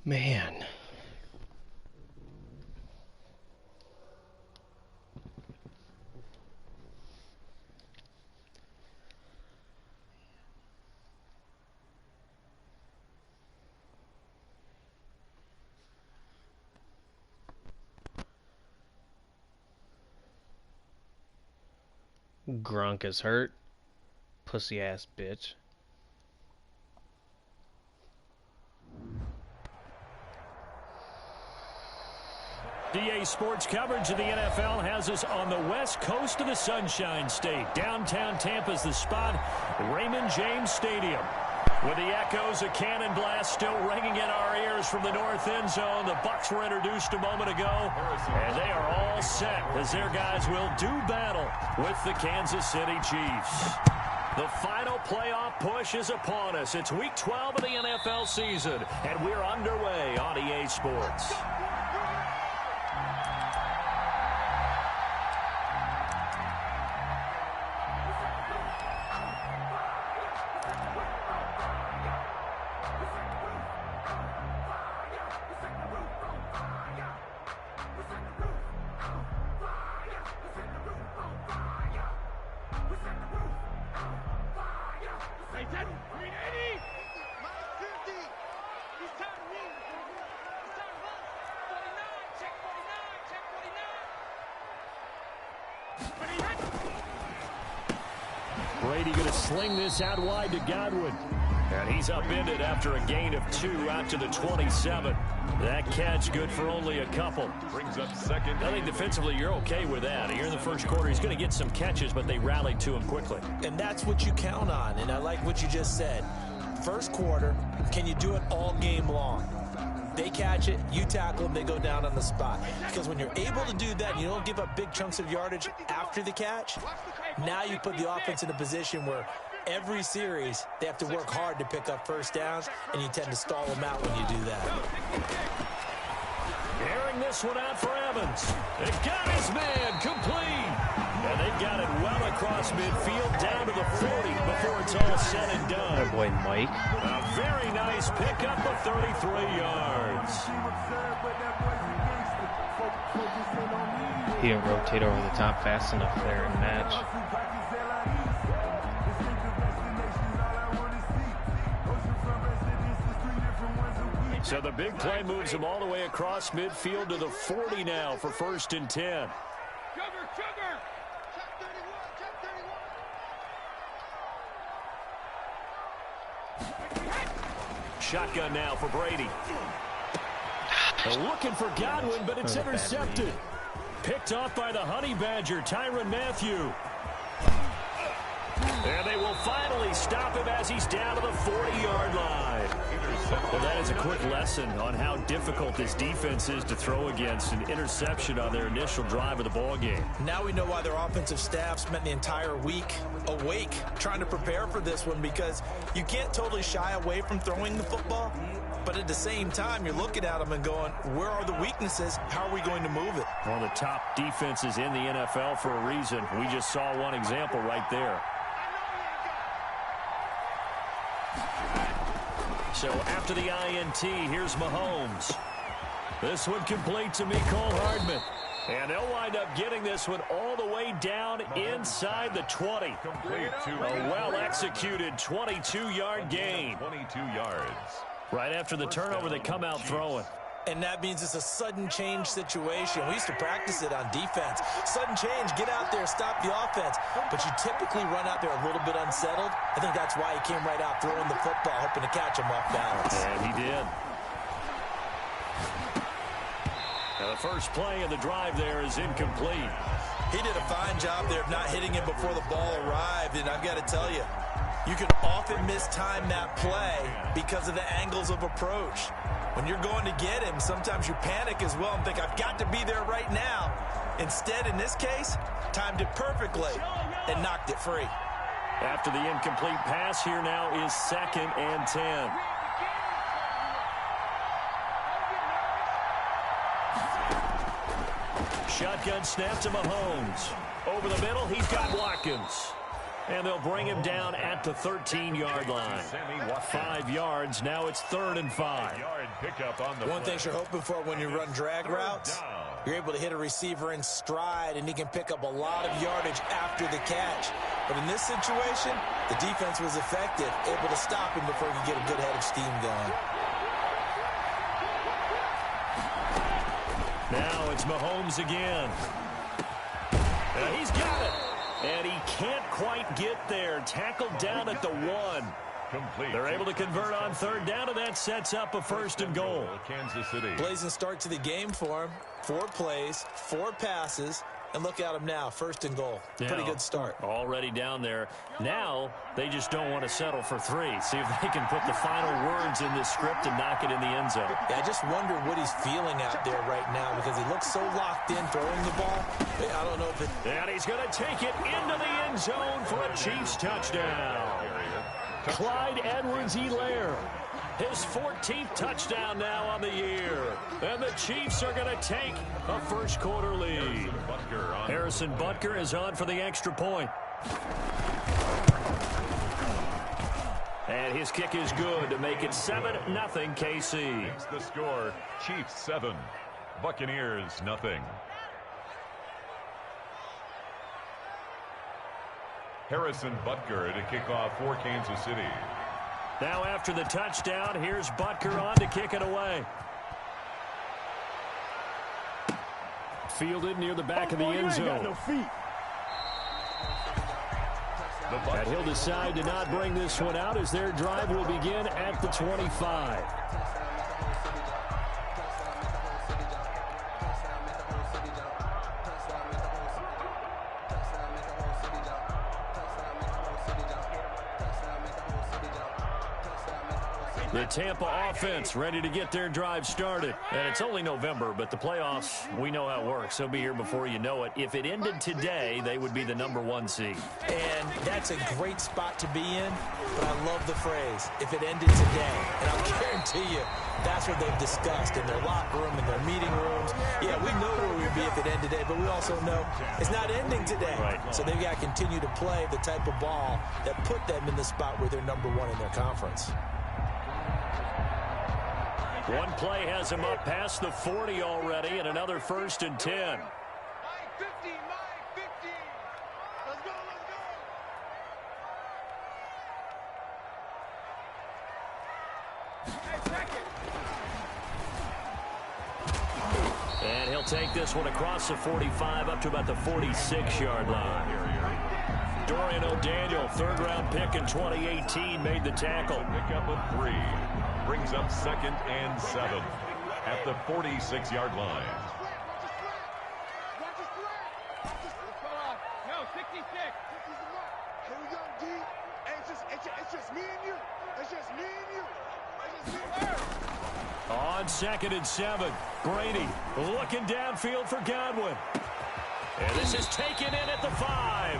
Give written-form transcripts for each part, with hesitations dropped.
Man. Gronk is hurt. Pussy ass bitch. DA Sports coverage of the NFL has us on the west coast of the Sunshine State. Downtown Tampa's the spot, Raymond James Stadium. With the echoes of cannon blast still ringing in our ears from the north end zone, the Bucs were introduced a moment ago, and they are all set as their guys will do battle with the Kansas City Chiefs. The final playoff push is upon us. It's Week 12 of the NFL season, and we're underway on EA Sports. Brady going to sling this out wide to Godwin. And he's upended after a gain of 2 out to the 27. That catch good for only a couple. Brings up second. I think defensively you're okay with that. Here in the first quarter, he's going to get some catches, but they rallied to him quickly. And that's what you count on, and I like what you just said. First quarter, can you do it all game long? They catch it, you tackle them, they go down on the spot. Because when you're able to do that and you don't give up big chunks of yardage after the catch, now you put the offense in a position where every series they have to work hard to pick up first downs, and you tend to stall them out when you do that. Airing this one out for Evans. They got his man complete. And they got it well across midfield down to the 40 before it's all said and done. Our boy Mike. A very nice pickup of 33 yards. He didn't rotate over the top fast enough there in the match. So the big play moves him all the way across midfield to the 40 now for 1st and 10. Shotgun now for Brady. Looking for Godwin, but it's intercepted. Picked off by the Honey Badger, Tyrann Mathieu. And they will finally stop him as he's down to the 40-yard line. Well, that is a quick lesson on how difficult this defense is to throw against. An interception on their initial drive of the ballgame. Now we know why their offensive staff spent the entire week awake trying to prepare for this one, because you can't totally shy away from throwing the football, but at the same time you're looking at them and going, where are the weaknesses? How are we going to move it? One of the top defenses in the NFL for a reason. We just saw one example right there. So after the INT, here's Mahomes. This one complete to Mecole Hardman. And they'll wind up getting this one all the way down inside the 20. A well-executed 22-yard gain. 22 yards. Right after the turnover, they come out throwing. And that means it's a sudden change situation. We used to practice it on defense. Sudden change, get out there, stop the offense. But you typically run out there a little bit unsettled. I think that's why he came right out throwing the football, hoping to catch him off balance. And he did. Now the first play of the drive there is incomplete. He did a fine job there of not hitting him before the ball arrived. And I've got to tell you, you can often mistime that play because of the angles of approach. When you're going to get him, sometimes you panic as well and think, I've got to be there right now. Instead, in this case, timed it perfectly and knocked it free. After the incomplete pass, here now is 2nd and 10. Shotgun snap to Mahomes. Over the middle, he's got Watkins. And they'll bring him down at the 13-yard line. 5 yards. Now it's 3rd and 5. One thing you're hoping for when you run drag routes, you're able to hit a receiver in stride, and he can pick up a lot of yardage after the catch. But in this situation, the defense was effective, able to stop him before he could get a good head of steam going. Now it's Mahomes again. He's got it. And he can't quite get there. Tackled down at the 1. Complete. They're able to convert on 3rd down, and that sets up a 1st and goal. Kansas City. Blazing start to the game for him. 4 plays, 4 passes, and look at him now, 1st and goal. Pretty good start. Already down there. Now they just don't want to settle for 3. See if they can put the final words in this script and knock it in the end zone. Yeah, I just wonder what he's feeling out there right now because he looks so locked in throwing the ball. I don't know if it... And he's going to take it into the end zone for a Chiefs touchdown. Clyde Edwards-Helaire. His 14th touchdown now on the year. And the Chiefs are going to take a first-quarter lead. Harrison Butker is on for the extra point. And his kick is good to make it 7-0 KC. It's the score, Chiefs 7, Buccaneers nothing. Harrison Butker to kick off for Kansas City. Now after the touchdown, here's Butker on to kick it away. Fielded near the back of the end zone. And he'll decide to not bring this one out as their drive will begin at the 25. The Tampa offense ready to get their drive started. And it's only November, but the playoffs, we know how it works. They'll be here before you know it. If it ended today, they would be the #1 seed. And that's a great spot to be in, but I love the phrase, if it ended today. And I'll guarantee you, that's what they've discussed in their locker room, in their meeting rooms. Yeah, we know where we'd be if it ended today, but we also know it's not ending today. Right. So they've got to continue to play the type of ball that put them in the spot where they're #1 in their conference. One play has him up past the 40 already, and another 1st and 10. And he'll take this one across the 45 up to about the 46-yard line. Dorian O'Daniel, 3rd-round pick in 2018, made the tackle. Pick up a 3. Brings up 2nd and 7 at the 46-yard line. No, 66. Here we go, D. It's just me and you. It's just me and you. It's just me and you. On 2nd and 7, Brady looking downfield for Godwin. And this is taken in at the 5.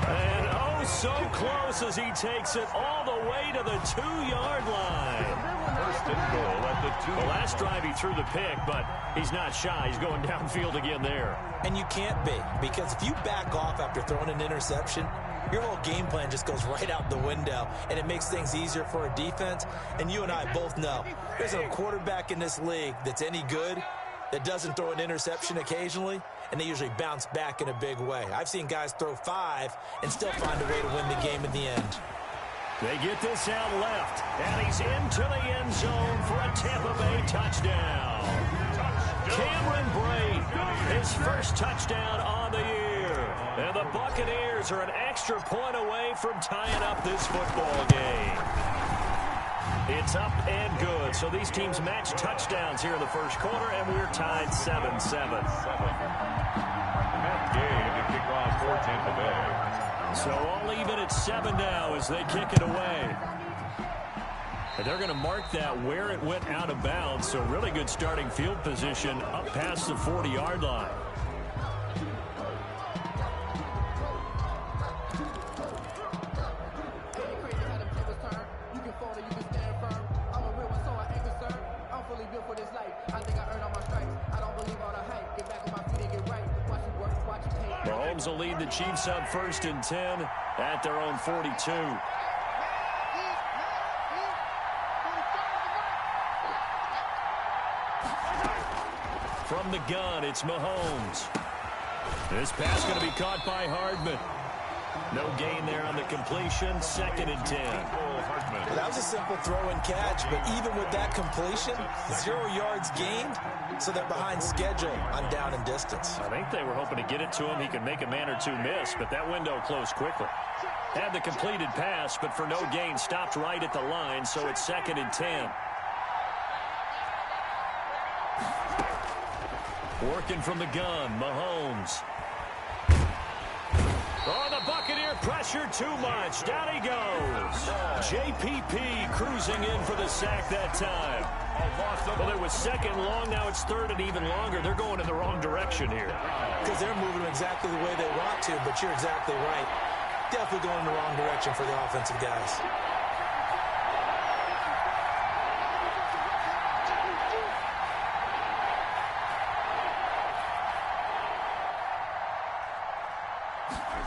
And oh, so close as he takes it all the way to the 2-yard line. 1st and goal at the 2. The last drive he threw the pick, but he's not shy. He's going downfield again there. And you can't be, because if you back off after throwing an interception, your whole game plan just goes right out the window, and it makes things easier for a defense. And you and I both know there's a quarterback in this league that's any good that doesn't throw an interception occasionally, and they usually bounce back in a big way. I've seen guys throw 5 and still find a way to win the game in the end. They get this out left, and he's into the end zone for a Tampa Bay touchdown. Cameron Brate, his first touchdown on the year. And the Buccaneers are an extra point away from tying up this football game. It's up and good. So these teams match touchdowns here in the first quarter, and we're tied 7-7. Matt Gay to kick off for Tampa Bay. So all even at 7 now as they kick it away. And they're going to mark that where it went out of bounds. So really good starting field position up past the 40-yard line. Rams will lead the Chiefs up 1st and 10 at their own 42. From the gun, it's Mahomes. This pass going to be caught by Hardman. No gain there on the completion. 2nd and 10. Well, that was a simple throw and catch, but even with that completion, 0 yards gained, so they're behind schedule on down and distance. I think they were hoping to get it to him. He could make a man or two miss, but that window closed quickly. Had the completed pass, but for no gain, stopped right at the line, so it's 2nd and 10. Working from the gun, Mahomes. Oh, the Buccaneer pressure too much. Down he goes. JPP cruising in for the sack that time. Well, it was 2nd long. Now it's 3rd and even longer. They're going in the wrong direction here. Because they're moving exactly the way they want to, but you're exactly right. Definitely going in the wrong direction for the offensive guys.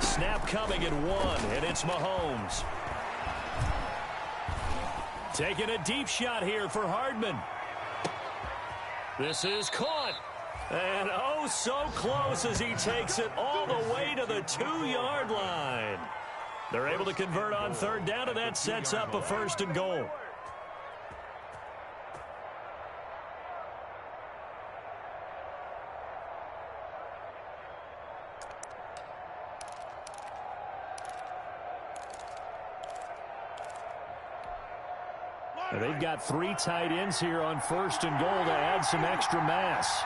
Snap coming at 1, and it's Mahomes. Taking a deep shot here for Hardman. This is caught. And oh, so close as he takes it all the way to the 2-yard line. They're able to convert on 3rd down, and that sets up a 1st and goal. They've got 3 tight ends here on 1st and goal to add some extra mass.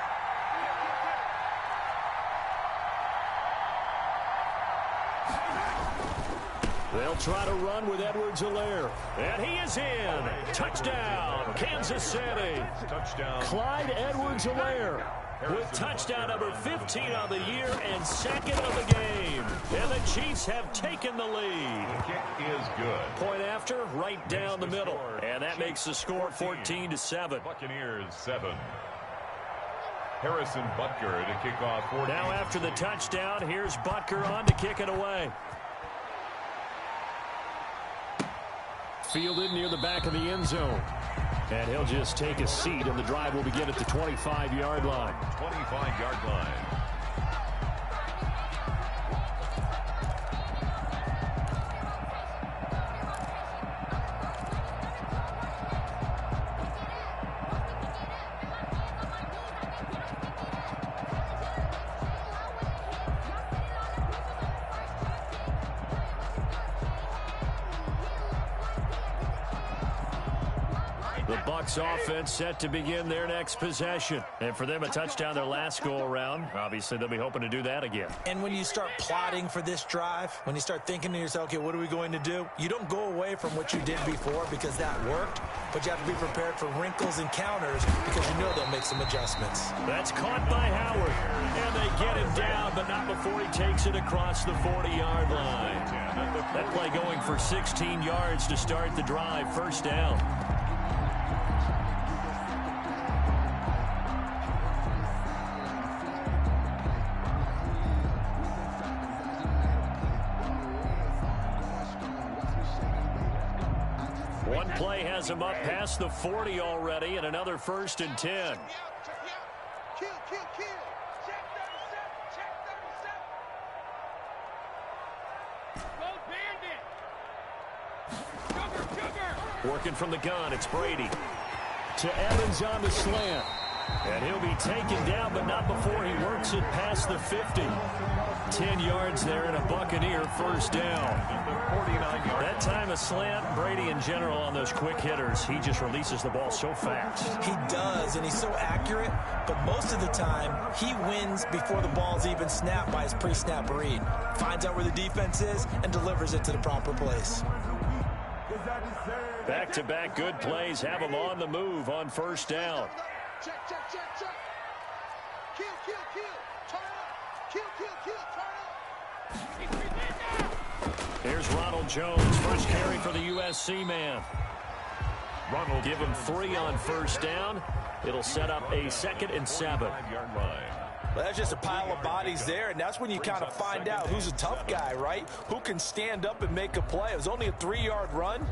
They'll try to run with Edwards-Helaire. And he is in. Touchdown, Kansas City. Touchdown. Clyde Edwards-Helaire with touchdown number 15 on the year and 2nd of the game. And the Chiefs have taken the lead. The kick is good. Point after, right down the middle. And that makes the score 14-7. Buccaneers 7. Harrison Butker to kick off 14. Now after the touchdown, here's Butker on to kick it away. Fielded near the back of the end zone. And he'll just take a seat, and the drive will begin at the 25-yard line. 25-yard line. Bucs offense set to begin their next possession. And for them, a touchdown their last go-around. Obviously, they'll be hoping to do that again. And when you start plotting for this drive, when you start thinking to yourself, okay, what are we going to do? You don't go away from what you did before because that worked, but you have to be prepared for wrinkles and counters because you know they'll make some adjustments. That's caught by Howard. And they get him down, but not before he takes it across the 40-yard line. That play going for 16 yards to start the drive. 1st down. One play has him up past the 40 already, and another 1st and 10. Kill. Check 37. Go Bandit. Working from the gun, it's Brady. To Evans on the slant. And he'll be taken down, but not before he works it past the 50. 10 yards there and a Buccaneer 1st down. That time a slant. Brady in general on those quick hitters, he just releases the ball so fast. He does, and he's so accurate, but most of the time he wins before the ball's even snapped by his pre-snap read. Finds out where the defense is and delivers it to the proper place. Back-to-back good plays have him on the move on 1st down. Check. Kill. Turn up. Kill. Turn up. Here's Ronald Jones. First carry for the USC man. Ronald Give him 3 on 1st down. It'll set up a 2nd and 7. 5-yard line. Well, that's just a pile of bodies there, and that's when you kind of find out who's a tough guy, right? Who can stand up and make a play. It was only a 3-yard run,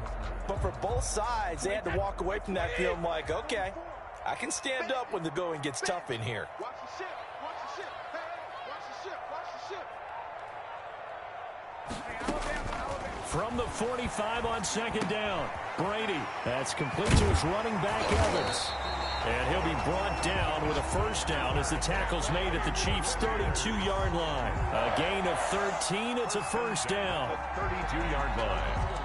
but for both sides, they had to walk away from that feeling like, okay, I can stand up when the going gets tough in here. Watch the ship. Watch the ship. Hey, hey, watch the ship. Watch the ship. Hey, Alabama. From the 45 on second down, Brady. That's complete to his running back, Evans. And he'll be brought down with a first down as the tackle's made at the Chiefs' 32-yard line. A gain of 13. It's a first down. 32-yard line.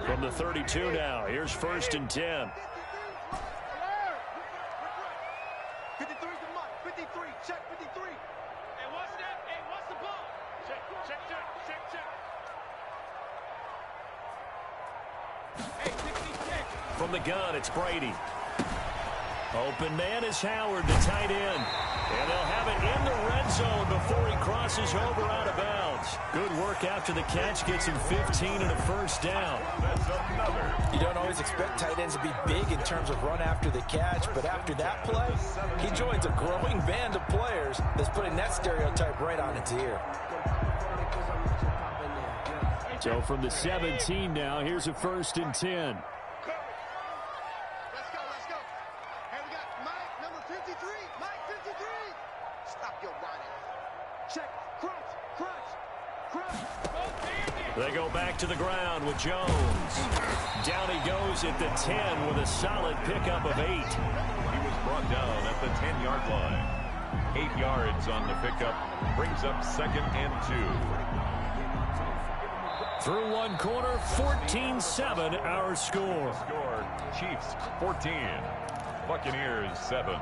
From the 32 now, here's 1st and 10. 53's the mark. 53. Check 53. Hey, what's that? Hey, what's the ball? Check. Hey, 66. From the gun, it's Brady. Open man is Howard, the tight end. And they'll have it in the red zone before he crosses over out of bounds. Good work after the catch, gets him 15 and a first down. You don't always expect tight ends to be big in terms of run after the catch, but after that play, he joins a growing band of players that's putting that stereotype right on its ear. So from the 17 now, here's a 1st and 10. Let's go. Hey, we got Mike, number 53. Mike, 53. Stop your running. Check. Crunch. They go back to the ground with Jones. Down he goes at the 10 with a solid pickup of 8. He was brought down at the 10-yard line. 8 yards on the pickup. Brings up 2nd and 2. Through one quarter, 14-7 our score. Chiefs 14. Buccaneers 7.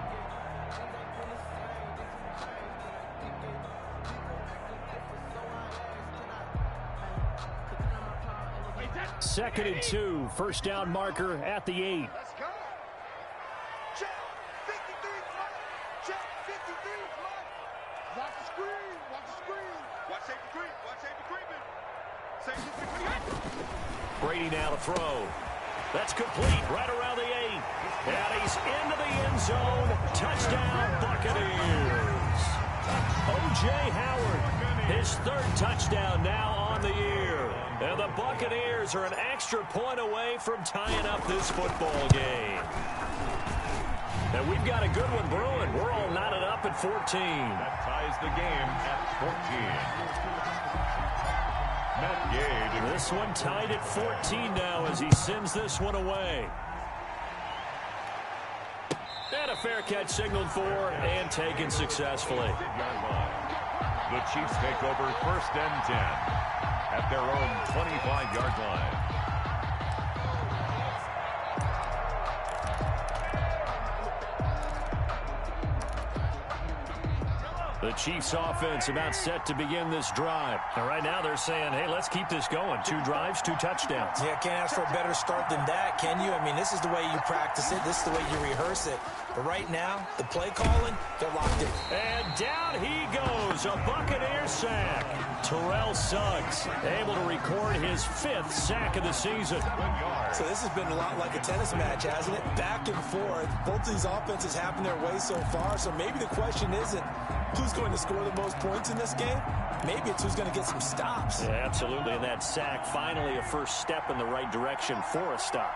2nd and 2. First down marker at the 8. Let's go. Check. 53. Check. 53. Watch the screen. Watch safety creeping. Safety creeping. Brady now to throw. That's complete right around the 8. And he's into the end zone. Touchdown, Buccaneers. O.J. Howard, his 3rd touchdown now on the year. And the Buccaneers are an extra point away from tying up this football game. And we've got a good one brewing. We're all knotted up at 14. That ties the game at 14. Matt Gay. This one tied at 14 now as he sends this one away. And a fair catch signaled for and taken successfully. The Chiefs take over 1st and 10 at their own 25-yard line. The Chiefs offense about set to begin this drive. And right now they're saying, hey, let's keep this going. 2 drives, 2 touchdowns. Yeah, can't ask for a better start than that, can you? I mean, this is the way you practice it. This is the way you rehearse it. But right now, the play calling, they're locked in. And down he goes, a Buccaneer sack. Terrell Suggs able to record his 5th sack of the season. So this has been a lot like a tennis match, hasn't it? Back and forth. Both of these offenses happen their way so far. So maybe the question isn't who's going to score the most points in this game. Maybe it's who's going to get some stops. Yeah, absolutely. And that sack, finally a first step in the right direction for a stop.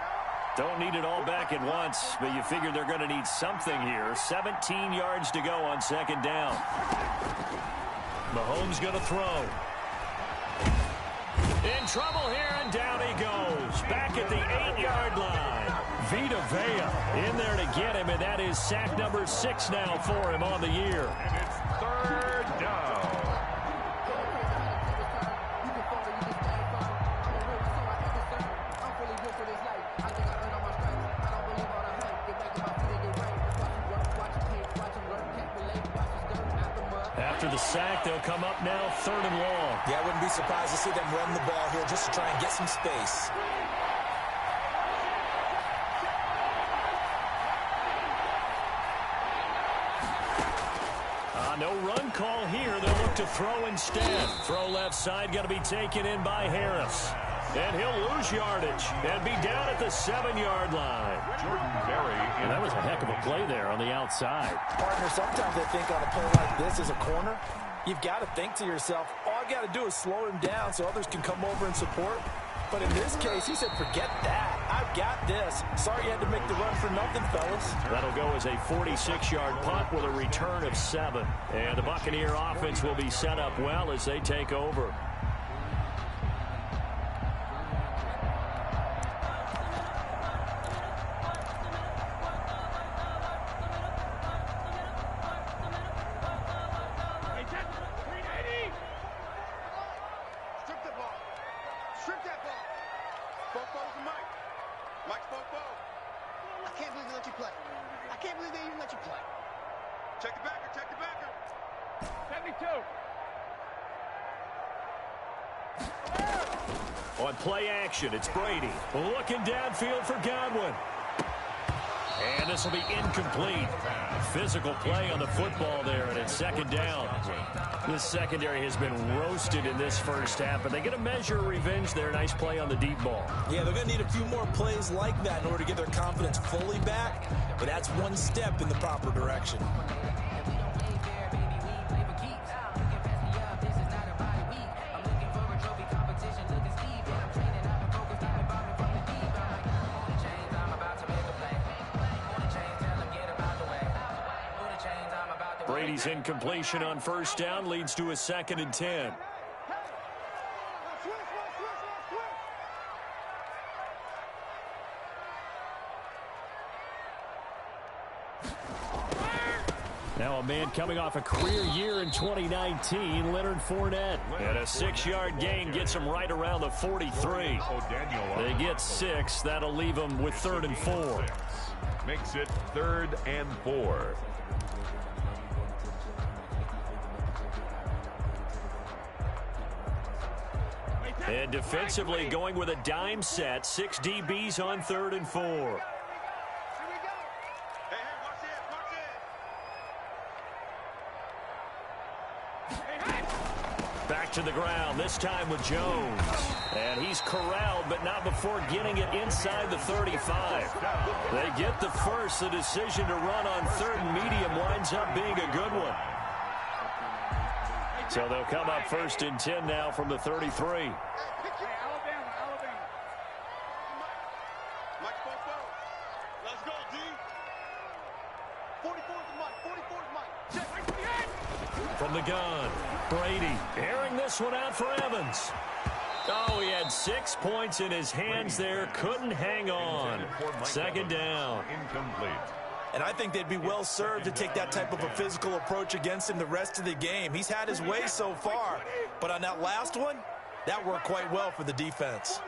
Don't need it all back at once, but you figure they're going to need something here. 17 yards to go on 2nd down. Mahomes going to throw. In trouble here, and down he goes. Back at the 8-yard line. Vita Vea in there to get him, and that is sack number 6 now for him on the year. And it's 3rd down. After the sack, they'll come up now 3rd and long. Yeah, I wouldn't be surprised to see them run the ball here just to try and get some space. No run call here. They'll look to throw instead. Throw left side, going to be taken in by Harris. And he'll lose yardage and be down at the 7-yard line. Jordan Berry. And that was a heck of a play there on the outside. Partner, sometimes I think on a play like this as a corner, you've got to think to yourself, all I got to do is slow him down so others can come over and support. But in this case, he said, forget that. I've got this. Sorry you had to make the run for nothing, fellas. That'll go as a 46-yard punt with a return of 7. And the Buccaneer offense will be set up well as they take over. On play action, it's Brady looking downfield for Godwin. And this will be incomplete. Physical play on the football there, and it's 2nd down. This secondary has been roasted in this first half, but they get a measure of revenge there. Nice play on the deep ball. Yeah, they're going to need a few more plays like that in order to get their confidence fully back, but that's one step in the proper direction. Brady's incompletion on 1st down leads to a 2nd and 10. Now a man coming off a career year in 2019, Leonard Fournette. And a 6-yard gain gets him right around the 43. They get 6. That'll leave them with 3rd and 4. Makes it 3rd and 4. And defensively going with a dime set. 6 DBs on 3rd and 4. Back to the ground, this time with Jones. And he's corralled, but not before getting it inside the 35. They get the first. The decision to run on 3rd and medium winds up being a good one. So they'll come up 1st and 10 now from the 33. From the gun, Brady airing this one out for Evans. Oh, he had 6 points in his hands there. Couldn't hang on. 2nd down. Incomplete. And I think they'd be well served to take that type of a physical approach against him the rest of the game. He's had his way so far, but on that last one, that worked quite well for the defense.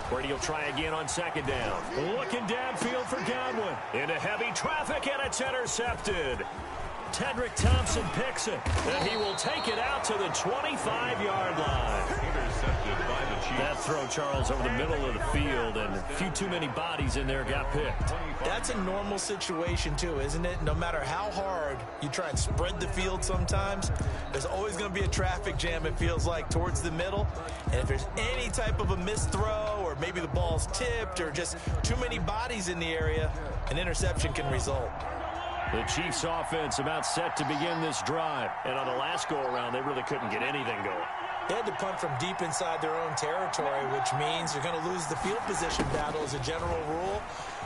Brady will try again on 2nd down. Looking downfield for Godwin. Into heavy traffic, and it's intercepted. Tedrick Thompson picks it, and he will take it out to the 25-yard line. Intercepted by the Chiefs. That throw, Charles, over the middle of the field, and a few too many bodies in there got picked. That's a normal situation, too, isn't it? No matter how hard you try and spread the field sometimes, there's always going to be a traffic jam, it feels like, towards the middle. And if there's any type of a missed throw, or maybe the ball's tipped, or just too many bodies in the area, an interception can result. The Chiefs offense about set to begin this drive. And on the last go-around, they really couldn't get anything going. They had to punt from deep inside their own territory, which means they're going to lose the field position battle as a general rule.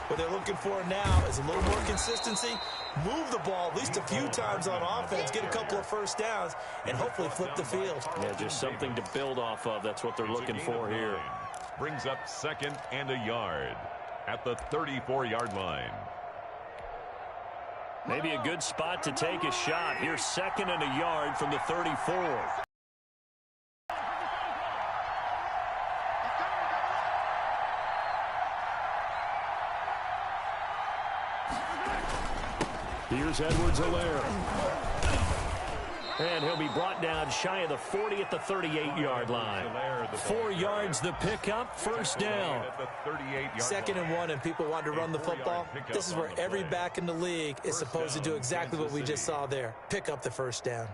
What they're looking for now is a little more consistency, move the ball at least a few times on offense, get a couple of 1st downs, and hopefully flip the field. Yeah, just something to build off of. That's what they're looking for here. Brings up 2nd and a yard at the 34-yard line. Maybe a good spot to take a shot. Here's 2nd and a yard from the 34. Here's Edwards-Helaire. And he'll be brought down shy of the 40 at the 38-yard line. 4 yards the pickup, first down. 2nd and 1, and people want to run the football. This is where every back in the league is supposed to do exactly what we just saw there. Pick up the first down.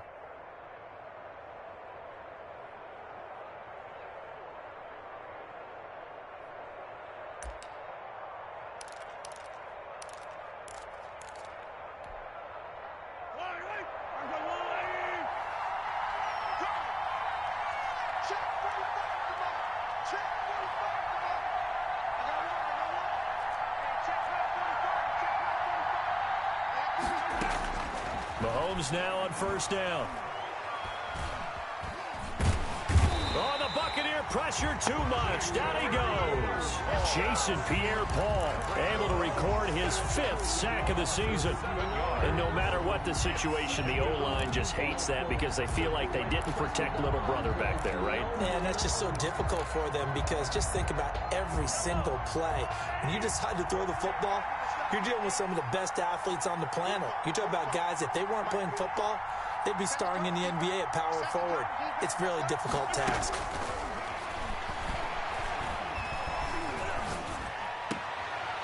Mahomes now on first down. Oh, the Buccaneer pressure too much. Down he goes. Jason Pierre-Paul able to record his 5th sack of the season. And no matter what the situation, the O-line just hates that because they feel like they didn't protect little brother back there, right? Man, that's just so difficult for them because just think about every single play. When you decide to throw the football, you're dealing with some of the best athletes on the planet. You talk about guys, if they weren't playing football, they'd be starring in the NBA at power forward. It's a really difficult task.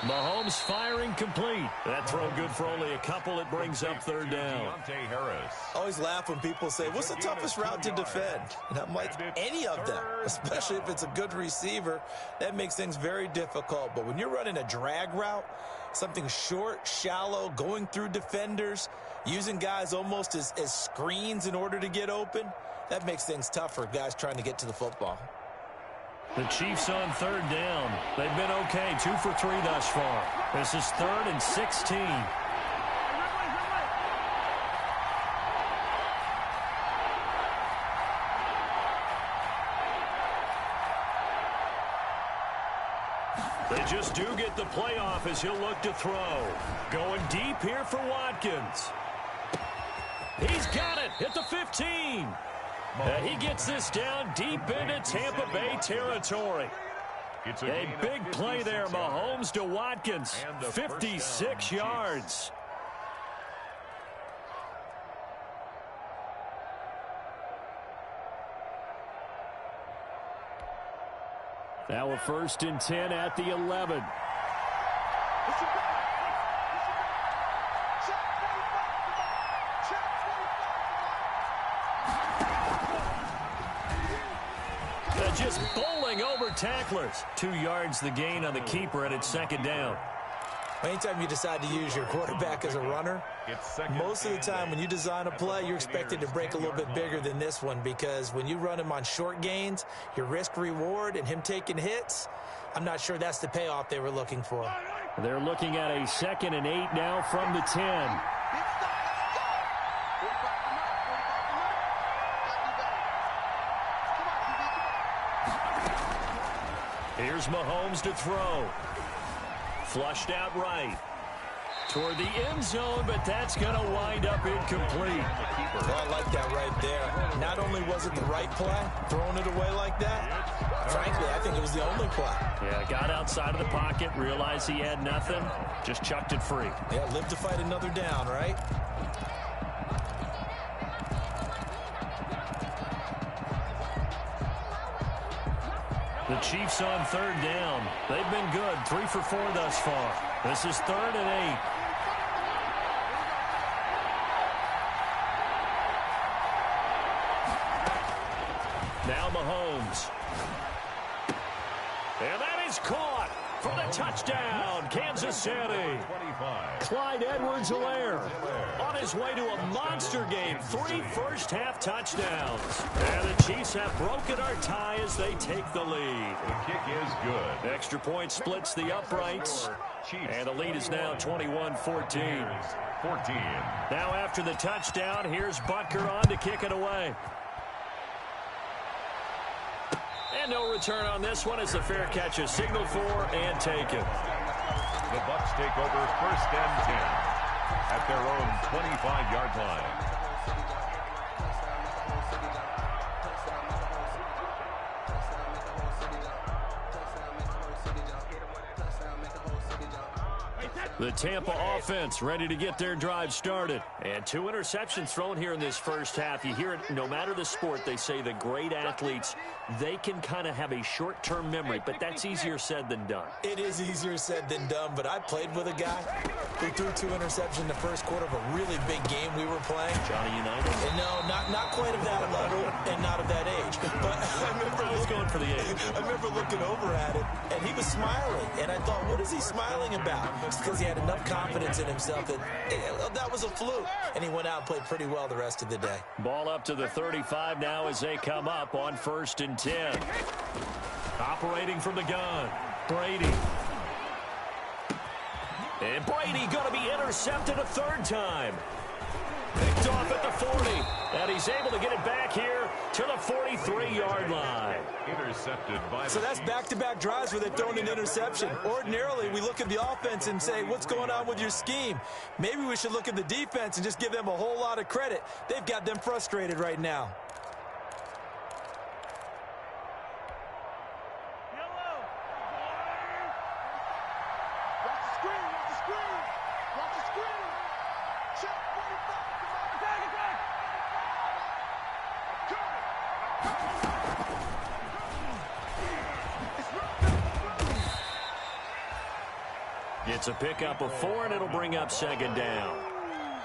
Mahomes firing complete. That throw good for only a couple. It brings up third down. Always laugh when people say, what's the toughest route to defend? And I'm like, any of them, especially if it's a good receiver. That makes things very difficult. But when you're running a drag route, something short, shallow, going through defenders, using guys almost as screens in order to get open, that makes things tough for guys trying to get to the football. The Chiefs on third down. They've been okay, 2 for 3 thus far. This is 3rd and 16. They just do get the playoff as he'll look to throw. Going deep here for Watkins. He's got it at the 15. He gets this down deep into Tampa Bay territory. A big play there, Mahomes to Watkins, 56 yards. Now a 1st and 10 at the 11. Just bowling over tacklers. 2 yards the gain on the keeper, and it's 2nd down. Anytime you decide to use your quarterback as a runner, most of the time when you design a play, you're expected to break a little bit bigger than this one because when you run him on short gains, your risk-reward and him taking hits, I'm not sure that's the payoff they were looking for. They're looking at a 2nd and 8 now from the 10. Here's Mahomes to throw. Flushed out right. Toward the end zone, but that's going to wind up incomplete. Well, I like that right there. Not only was it the right play, throwing it away like that, frankly, I think it was the only play. Yeah, got outside of the pocket, realized he had nothing, just chucked it free. Yeah, live to fight another down, right? The Chiefs on third down. They've been good, 3 for 4 thus far. This is 3rd and 8. Now Mahomes. And that is caught for the touchdown, Kansas City. Clyde Edwards-Helaire on his way to a monster game. 3 first-half touchdowns. And the Chiefs have broken our tie as they take the lead. The kick is good. Extra point splits the uprights. And the lead is now 21-14. 14. Now after the touchdown, here's Butker on to kick it away. And no return on this one as the fair catch is signaled for and taken. The Bucs take over 1st and 10 at their own 25-yard line. The Tampa offense ready to get their drive started. And 2 interceptions thrown here in this first half. You hear it no matter the sport. They say the great athletes, they can kind of have a short-term memory, but that's easier said than done. It is easier said than done, but I played with a guy who threw 2 interceptions in the first quarter of a really big game we were playing. Johnny United? And no, not quite of that level and not of that age. But I was going for the age. I remember looking over at him, and he was smiling. And I thought, what is he smiling about? It's because he had enough confidence in himself that that was a fluke. And he went out and played pretty well the rest of the day. Ball up to the 35 now as they come up on 1st and 10. Operating from the gun, Brady. And Brady going to be intercepted a 3rd time. Picked off at the 40. And he's able to get it back here to the 43-yard line. Intercepted by So that's back-to-back drives where they've thrown an interception. Ordinarily, we look at the offense and say, what's going on with your scheme? Maybe we should look at the defense and just give them a whole lot of credit. They've got them frustrated right now. It's a pickup of 4, and it'll bring up 2nd down.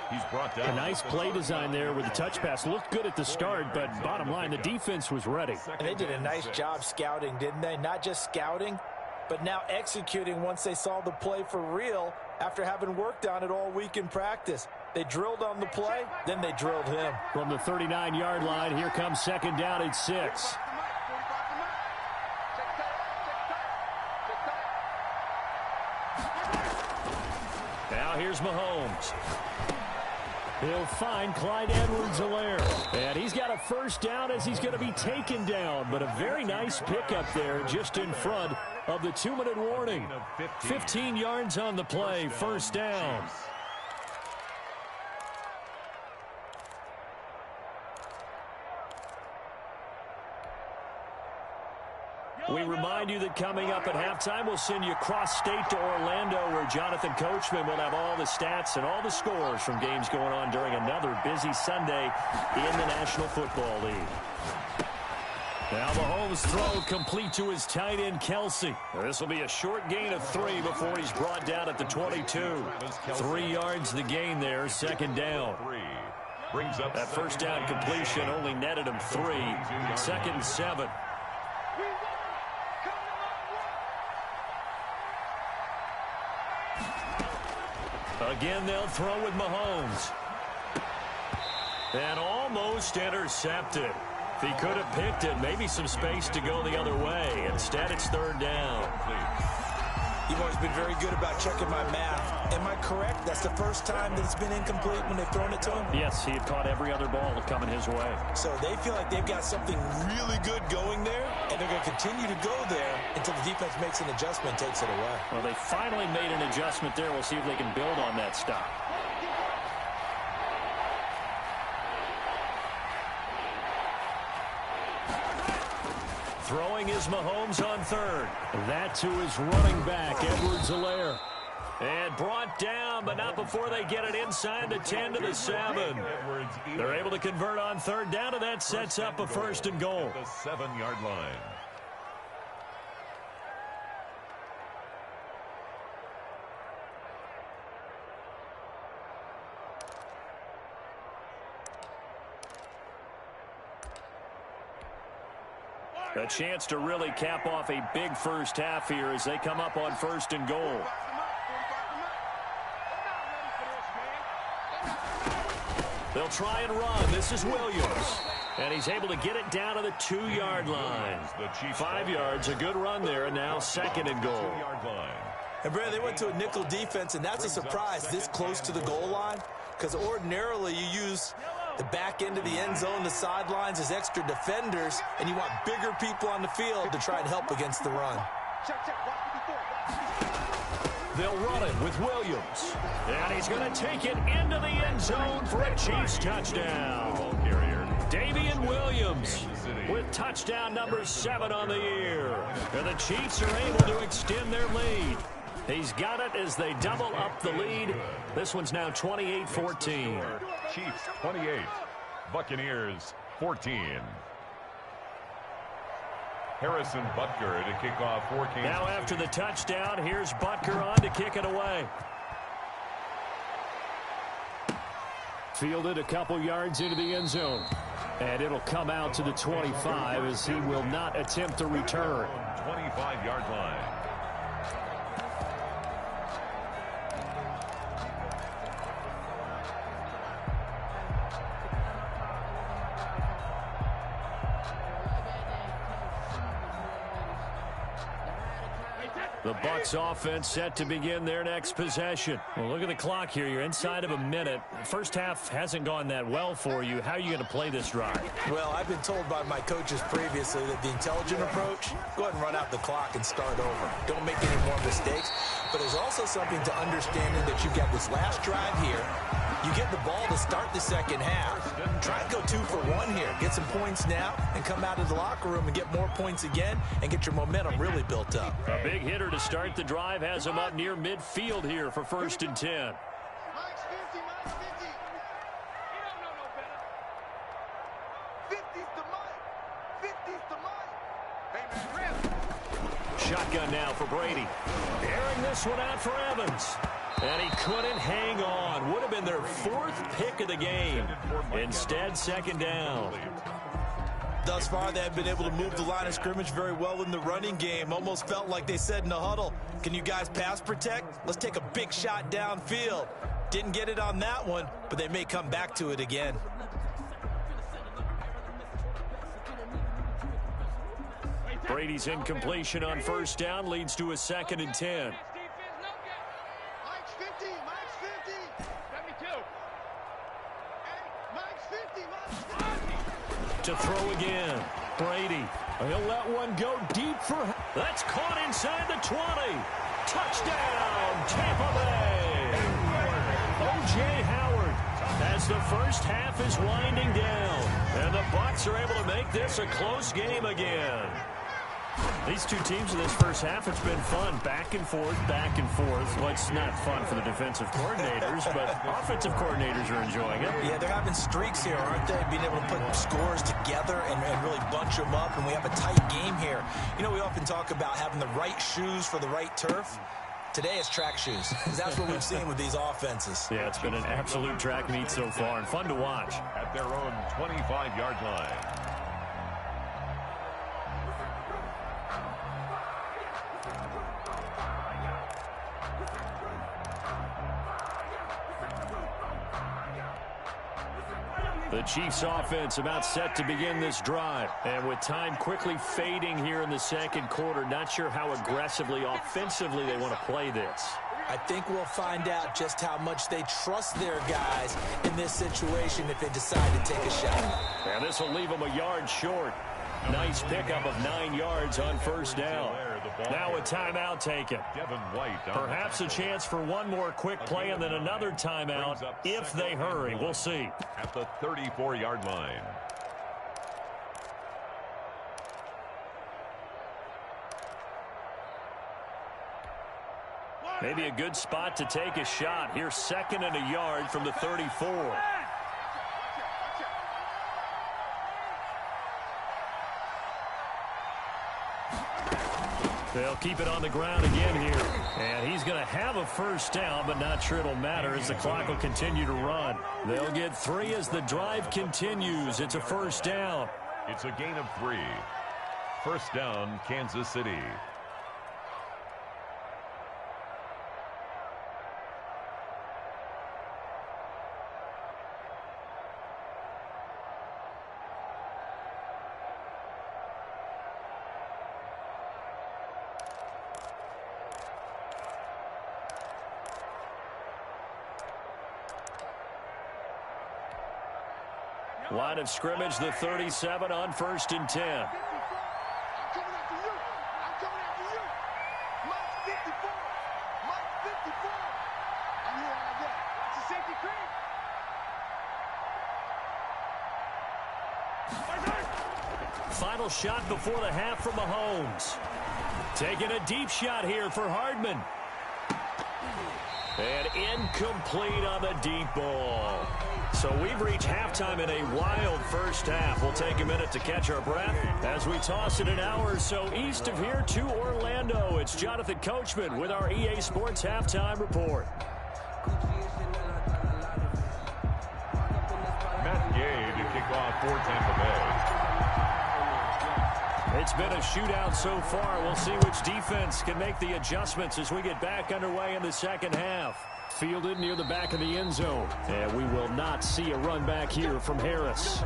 He's brought down. A nice play design there with the touch pass. Looked good at the start, but bottom line, the defense was ready. And they did a nice job scouting, didn't they? Not just scouting, but now executing once they saw the play for real after having worked on it all week in practice. They drilled on the play, then they drilled him. From the 39-yard line, here comes 2nd down at 6. Now here's Mahomes. He'll find Clyde Edwards-Helaire. And he's got a 1st down as he's going to be taken down. But a very nice pickup there just in front of the 2-minute warning. 15 yards on the play, 1st down. We remind you that coming up at halftime, we'll send you cross-state to Orlando, where Jonathan Coachman will have all the stats and all the scores from games going on during another busy Sunday in the National Football League. Now Mahomes' throw complete to his tight end, Kelsey. This will be a short gain of 3 before he's brought down at the 22. 3 yards the gain there, 2nd down. Brings up that 1st down completion only netted him 3. 2nd and 7. Again, they'll throw with Mahomes. And almost intercepted. If he could have picked it, maybe some space to go the other way. Instead, it's 3rd down. You've always been very good about checking my math. Am I correct? That's the first time that it's been incomplete when they've thrown it to him? Yes, he had caught every other ball coming his way. So they feel like they've got something really good going there, and they're going to continue to go there until the defense makes an adjustment and takes it away. Well, they finally made an adjustment there. We'll see if they can build on that stop. Throwing is Mahomes on 3rd. That to his running back, Edwards-Helaire. And brought down, but not before they get it inside the 10 to the 7. They're able to convert on 3rd down, and that sets up a 1st and goal. The 7-yard line. A chance to really cap off a big first half here as they come up on 1st and goal. They'll try and run. This is Williams. And he's able to get it down to the 2-yard line. 5 yards, a good run there, and now 2nd and goal. And, Brad, they went to a nickel defense, and that's a surprise this close to the goal line, because ordinarily you use the back end of the end zone, the sidelines as extra defenders, and you want bigger people on the field to try and help against the run. They'll run it with Williams. And he's going to take it into the end zone for a Chiefs touchdown. Davian Williams with touchdown number 7 on the year. And the Chiefs are able to extend their lead. He's got it as they double up the lead. This one's now 28-14. Chiefs 28, Buccaneers 14. Harrison Butker to kick off for Kansas Now after City. the touchdown, here's Butker on to kick it away. Fielded a couple yards into the end zone. And it'll come out to the 25 as he will not attempt to return. 25-yard line. The Bucs offense set to begin their next possession. Well, look at the clock here. You're inside of a minute. First half hasn't gone that well for you. How are you going to play this drive? Well, I've been told by my coaches previously that the intelligent approach, go ahead and run out the clock and start over. Don't make any more mistakes. But there's also something to understanding that you've got this last drive here. You get the ball to start the second half. Try and go 2 for 1 here. Get some points now and come out of the locker room and get more points again and get your momentum really built up. A big hitter to start the drive has him up near midfield here for 1st and 10. Mike's 50, Mike's 50. You don't know no better. 50's the Mike. 50's the Mike. Hey, man, rip. Shotgun now for Brady. Airing this one out for Evans. And he couldn't hang on. Would have been their 4th pick of the game. Instead, 2nd down. Thus far, they have been able to move the line of scrimmage very well in the running game. Almost felt like they said in the huddle, can you guys pass protect? Let's take a big shot downfield. Didn't get it on that one, but they may come back to it again. Brady's incompletion on 1st down leads to a 2nd and 10. Mike's 50, Mike's 50. 72. Hey, Mike's 50, Mike's 50. To throw again. Brady. He'll let one go deep for... That's caught inside the 20. Touchdown, Tampa Bay. O.J. Howard as the first half is winding down. And the Bucs are able to make this a close game again. These two teams in this first half, it's been fun. Back and forth, back and forth. Well, it's not fun for the defensive coordinators, but offensive coordinators are enjoying it. Yeah, they're having streaks here, aren't they? Being able to put scores together and really bunch them up, and we have a tight game here. You know, we often talk about having the right shoes for the right turf. Today it's track shoes, because that's what we've seen with these offenses. Yeah, it's been an absolute track meet so far, and fun to watch. At their own 25-yard line. The Chiefs offense about set to begin this drive. And with time quickly fading here in the second quarter, not sure how aggressively, offensively they want to play this. I think we'll find out just how much they trust their guys in this situation if they decide to take a shot. And this will leave them a yard short. Nice pickup of 9 yards on 1st down. Now a timeout taken. Perhaps a chance for one more quick play and then another timeout if they hurry. We'll see. At the 34-yard line. Maybe a good spot to take a shot. Here's 2nd and a yard from the 34. They'll keep it on the ground again here. And he's going to have a 1st down, but not sure it'll matter as the clock will continue to run. They'll get 3 as the drive continues. It's a 1st down. It's a gain of 3. 1st down, Kansas City. Line of scrimmage, the 37 on 1st and 10. I'm coming after you. I'm coming after you. Mike's 54. Mike's 54. I'm here all day. It's a safety cream. Final shot before the half from Mahomes. Taking a deep shot here for Hardman. And incomplete on the deep ball. So we've reached halftime in a wild first half. We'll take a minute to catch our breath as we toss it an hour or so east of here to Orlando. It's Jonathan Coachman with our EA Sports Halftime Report. Matt Gay to kick off for Tampa Bay. It's been a shootout so far. We'll see which defense can make the adjustments as we get back underway in the second half. Fielded near the back of the end zone. And we will not see a run back here from Harris.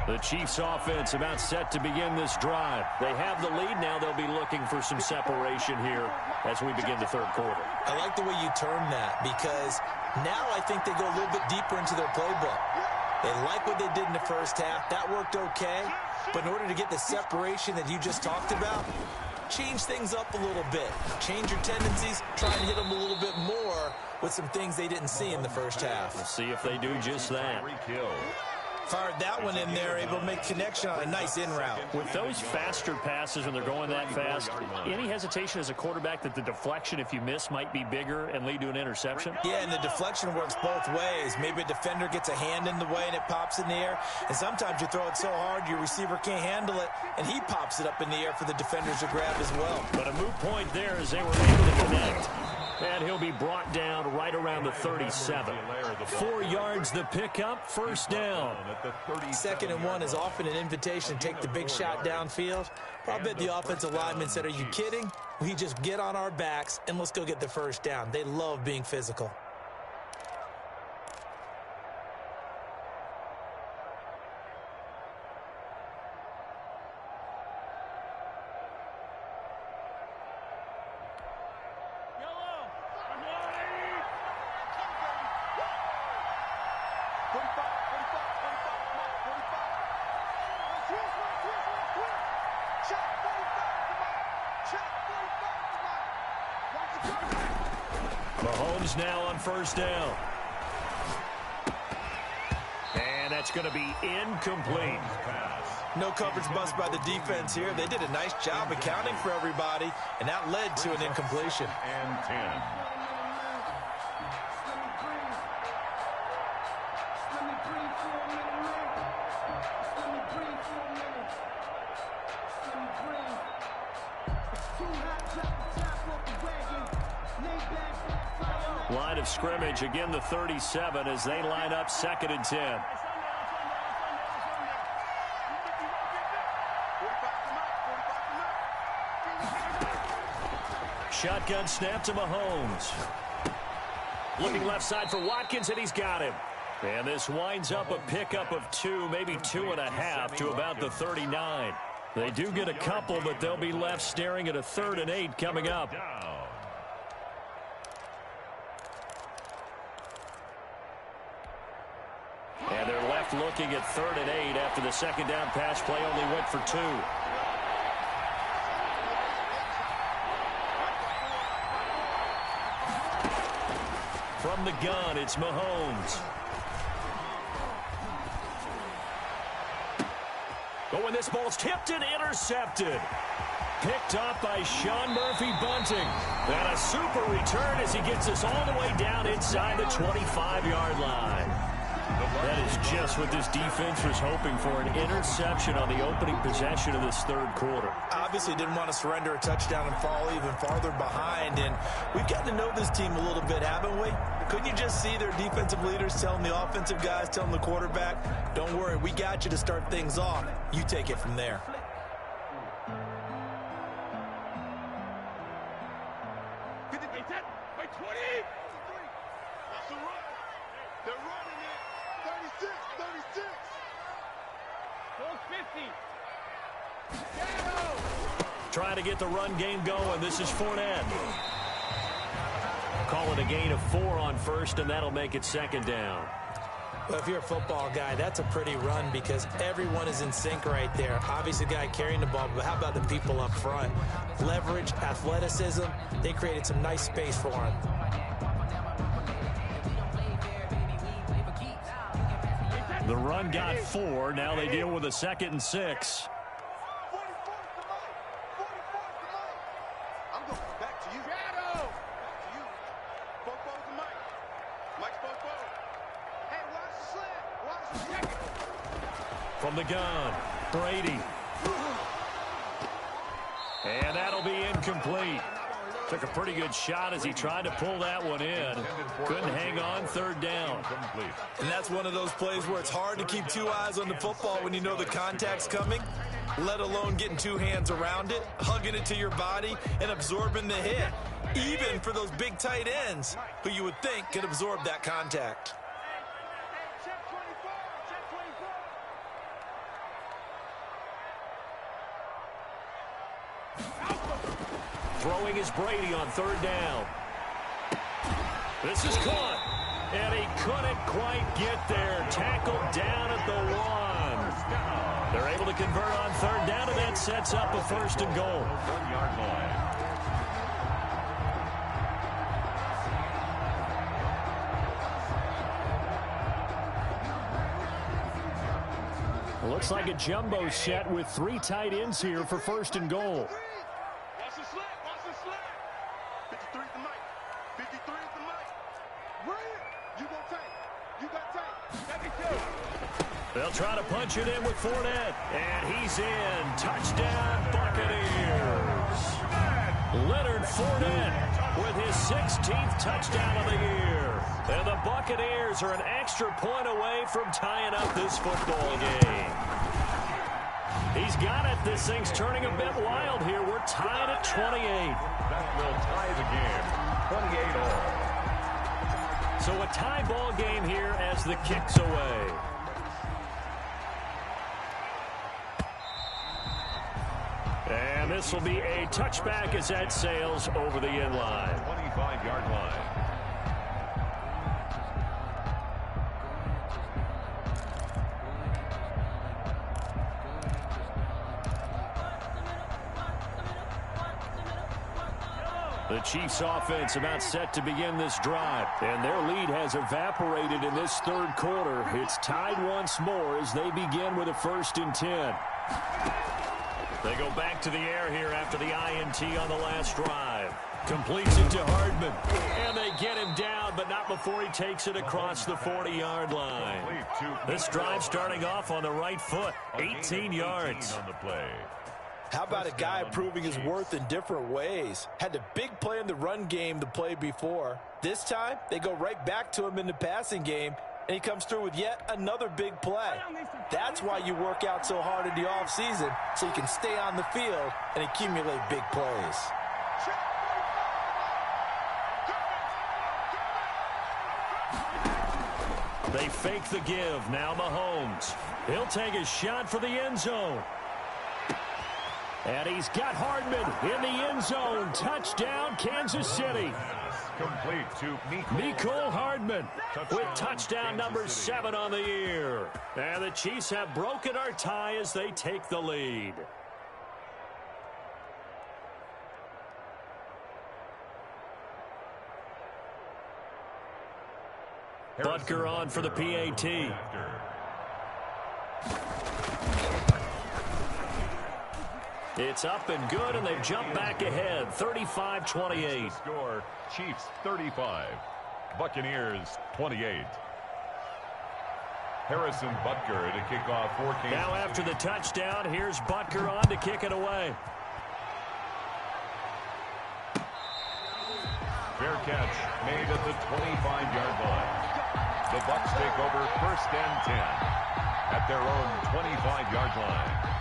The Chiefs offense about set to begin this drive. They have the lead now. They'll be looking for some separation here as we begin the third quarter. I like the way you term that because now I think they go a little bit deeper into their playbook. They like what they did in the first half. That worked okay. But in order to get the separation that you just talked about, change things up a little bit. Change your tendencies. Try and hit them a little bit more with some things they didn't see in the first half. We'll see if they do just that. Fired that one in there, able to make connection on a nice in route. With those faster passes when they're going that fast, any hesitation as a quarterback that the deflection, if you miss, might be bigger and lead to an interception? Yeah, and the deflection works both ways. Maybe a defender gets a hand in the way and it pops in the air. And sometimes you throw it so hard your receiver can't handle it, and he pops it up in the air for the defenders to grab as well. But a moot point there as they were able to connect. And he'll be brought down right around the 37. 4 yards the pickup, first down. Second and 1 is often an invitation to take the big shot downfield. I bet the offensive lineman said, are you kidding? We just get on our backs and let's go get the first down. They love being physical. Mahomes now on first down. And that's going to be incomplete. No coverage bust by the defense here. They did a nice job accounting for everybody, and that led to an incompletion. And 10. Line of scrimmage, again the 37 as they line up second and 10. Shotgun snap to Mahomes. Looking left side for Watkins, and he's got him. And this winds up a pickup of 2, maybe 2.5 to about the 39. They do get a couple, but they'll be left staring at a 3rd and 8 coming up. And they're left looking at 3rd and 8 after the second down pass play only went for 2. From the gun, it's Mahomes. Oh, and this ball's tipped and intercepted. Picked up by Sean Murphy-Bunting. And a super return as he gets us all the way down inside the 25-yard line. That is just what this defense was hoping for, an interception on the opening possession of this third quarter. Obviously didn't want to surrender a touchdown and fall even farther behind, and we've gotten to know this team a little bit, haven't we? Couldn't you just see their defensive leaders telling the offensive guys, telling the quarterback, don't worry, we got you to start things off. You take it from there. Trying to get the run game going. This is Fournette. Call it a gain of 4 on first, and that'll make it second down. Well, if you're a football guy, that's a pretty run because everyone is in sync right there. Obviously, the guy carrying the ball, but how about the people up front? Leverage, athleticism, they created some nice space for him. The run got 4. Now they deal with a 2nd and 6. I'm going back to you. Shadow! Back to you. Bobo's the mic. Mike's Bobo. Hey, watch the slant. Watch the second. From the gun, Brady. And that'll be incomplete. Took a pretty good shot as he tried to pull that one in. Couldn't hang on, 3rd down. And that's one of those plays where it's hard to keep 2 eyes on the football when you know the contact's coming, let alone getting 2 hands around it, hugging it to your body, and absorbing the hit. Even for those big tight ends who you would think could absorb that contact. Check 24. Check 24. Throwing is Brady on 3rd down. This is caught. And he couldn't quite get there. Tackled down at the 1. They're able to convert on 3rd down, and that sets up a 1st and goal. 1-yard line. Looks like a jumbo set with 3 tight ends here for 1st and goal. Watch the slant. Watch the slant. 53 is the mic. 53 is the mic. Brilliant. You go tank. You got tank. 72. They'll try to punch it in with Fournette. And he's in. Touchdown, Buccaneers. Leonard Fournette with his 16th touchdown of the year. And the Buccaneers are an extra point away from tying up this football game. He's got it. This thing's turning a bit wild here. We're tied at 28. That will tie the game. 28 all. So a tie ball game here as the kick's away. And this will be a touchback as that sails over the end line. 25-yard line. The Chiefs offense about set to begin this drive, and their lead has evaporated in this 3rd quarter. It's tied once more as they begin with a 1st and 10. They go back to the air here after the INT on the last drive. Completes it to Hardman, and they get him down, but not before he takes it across the 40-yard line. This drive starting off on the right foot, 18 yards. On the play. How about a guy proving his worth in different ways? Had a big play in the run game the play before. This time, they go right back to him in the passing game, and he comes through with yet another big play. That's why you work out so hard in the offseason, so you can stay on the field and accumulate big plays. They fake the give. Now Mahomes. He'll take a shot for the end zone. And he's got Hardman in the end zone. Touchdown, Kansas City. Complete to Mecole Hardman with touchdown number 7 on the year. And the Chiefs have broken our tie as they take the lead. Butker on for the PAT. It's up and good, and they've jumped back ahead, 35-28. Score, Chiefs 35, Buccaneers 28. Harrison Butker to kick off for Kansas. Now after the touchdown, here's Butker on to kick it away. Fair catch made at the 25-yard line. The Bucs take over 1st and 10 at their own 25-yard line.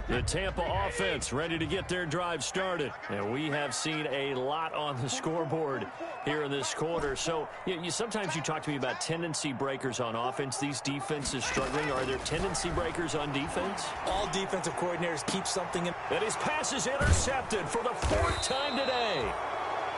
The Tampa offense ready to get their drive started. And we have seen a lot on the scoreboard here in this quarter. So sometimes you talk to me about tendency breakers on offense. These defenses struggling. Are there tendency breakers on defense? All defensive coordinators keep something in. And his pass is intercepted for the 4th time today.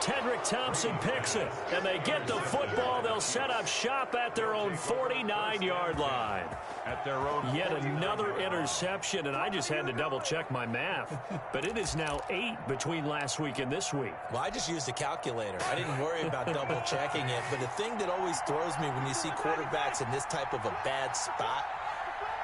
Tedrick Thompson picks it, and they get the football. They'll set up shop at their own 49-yard line. At their own Yet another interception, and I just had to double-check my math. But it is now 8 between last week and this week. Well, I just used a calculator. I didn't worry about double-checking it. But the thing that always throws me when you see quarterbacks in this type of a bad spot,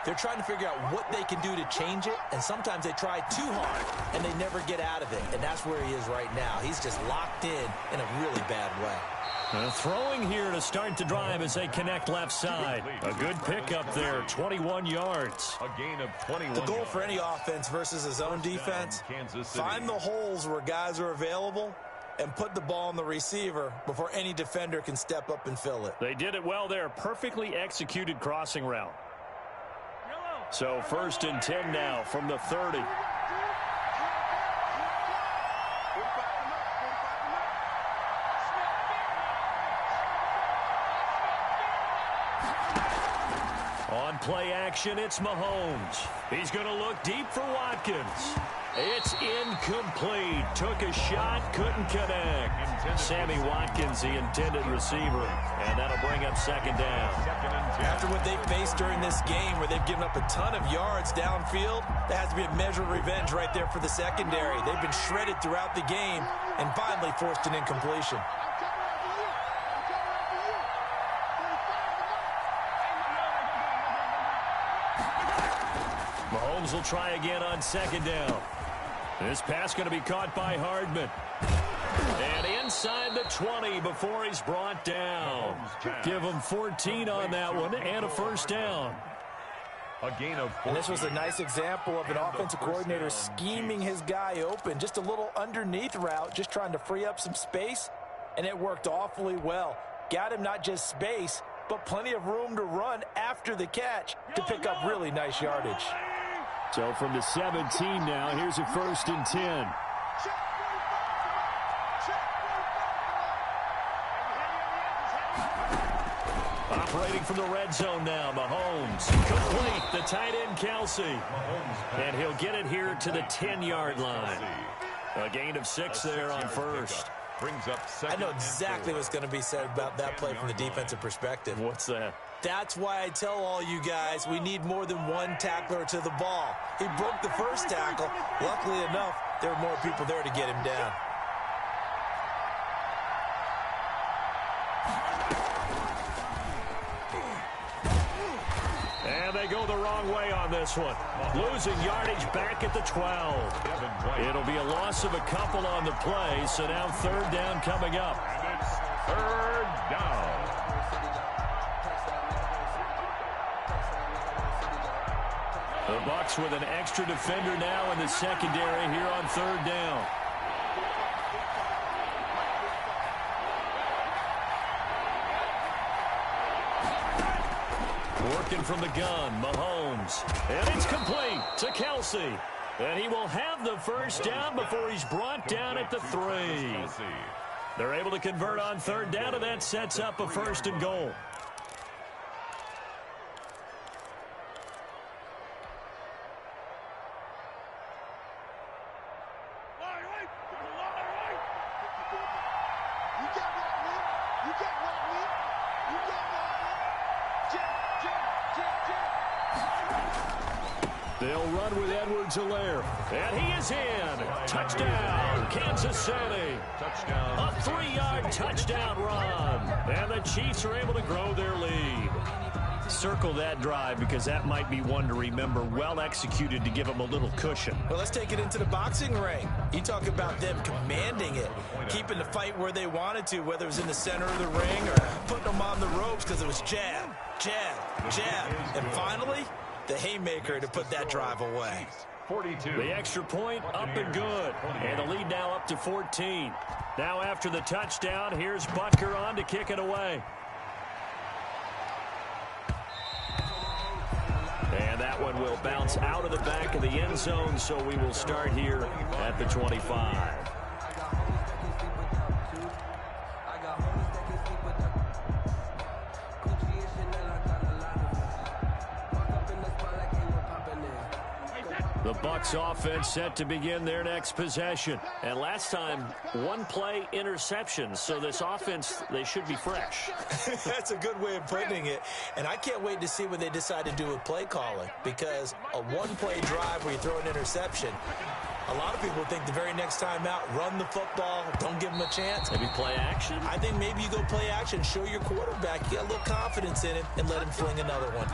they're trying to figure out what they can do to change it, and sometimes they try too hard, and they never get out of it. And that's where he is right now. He's just locked in a really bad way. Throwing here to start the drive as they connect left side. A good pickup there, 21 yards. A gain of 21. The goal for any offense versus his own defense, find the holes where guys are available and put the ball on the receiver before any defender can step up and fill it. They did it well there. Perfectly executed crossing route. So 1st and 10 now from the 30. On play action, it's Mahomes. He's going to look deep for Watkins. It's incomplete. Took a shot, couldn't connect. Sammy Watkins, the intended receiver, and that'll bring up 2nd down. After what they faced during this game where they've given up a ton of yards downfield, that has to be a measure of revenge right there for the secondary. They've been shredded throughout the game and finally forced an incompletion. Mahomes will try again on 2nd down. This pass going to be caught by Hardman. And inside the 20 before he's brought down. Give him 14 on that one and a 1st down. A gain of 14. And this was a nice example of an offensive coordinator scheming his guy open. Just a little underneath route, just trying to free up some space, and it worked awfully well. Got him not just space, but plenty of room to run after the catch to pick up really nice yardage. So from the 17 now, here's a 1st and 10. Operating from the red zone now, Mahomes. Complete, the tight end, Kelsey. And he'll get it here to the 10-yard line. A gain of 6 there on 1st. Brings up 2nd. I know exactly what's going to be said about that play from the defensive perspective. What's that? That's why I tell all you guys we need more than one tackler to the ball. He broke the first tackle. Luckily enough, there were more people there to get him down. And they go the wrong way on this one. Losing yardage back at the 12. It'll be a loss of a couple on the play, so now 3rd down coming up. And it's 3rd down. The Bucs with an extra defender now in the secondary here on 3rd down. Working from the gun, Mahomes. And it's complete to Kelsey. And he will have the 1st down before he's brought down at the 3. They're able to convert on 3rd down, and that sets up a 1st and goal. They'll run with Edwards-Helaire. And he is in. Touchdown, Kansas City. Touchdown. A 3-yard touchdown run. And the Chiefs are able to grow their lead. Circle that drive because that might be one to remember. Well executed to give them a little cushion. Well, let's take it into the boxing ring. You talk about them commanding it, keeping the fight where they wanted to, whether it was in the center of the ring or putting them on the ropes because it was jab, jab, jab. And finally, the haymaker to put that drive away. 42. The extra point up and good. And the lead now up to 14. Now after the touchdown, here's Butker on to kick it away. And that one one will bounce out of the back of the end zone, so we will start here at the 25. The Bucs offense set to begin their next possession. And last time, one play interception. So this offense, they should be fresh. That's a good way of putting it. And I can't wait to see what they decide to do with play calling. Because a one-play drive where you throw an interception, a lot of people think the very next time out, run the football, don't give them a chance. Maybe play action? I think maybe you go play action, show your quarterback, you got a little confidence in it, and let him fling another one.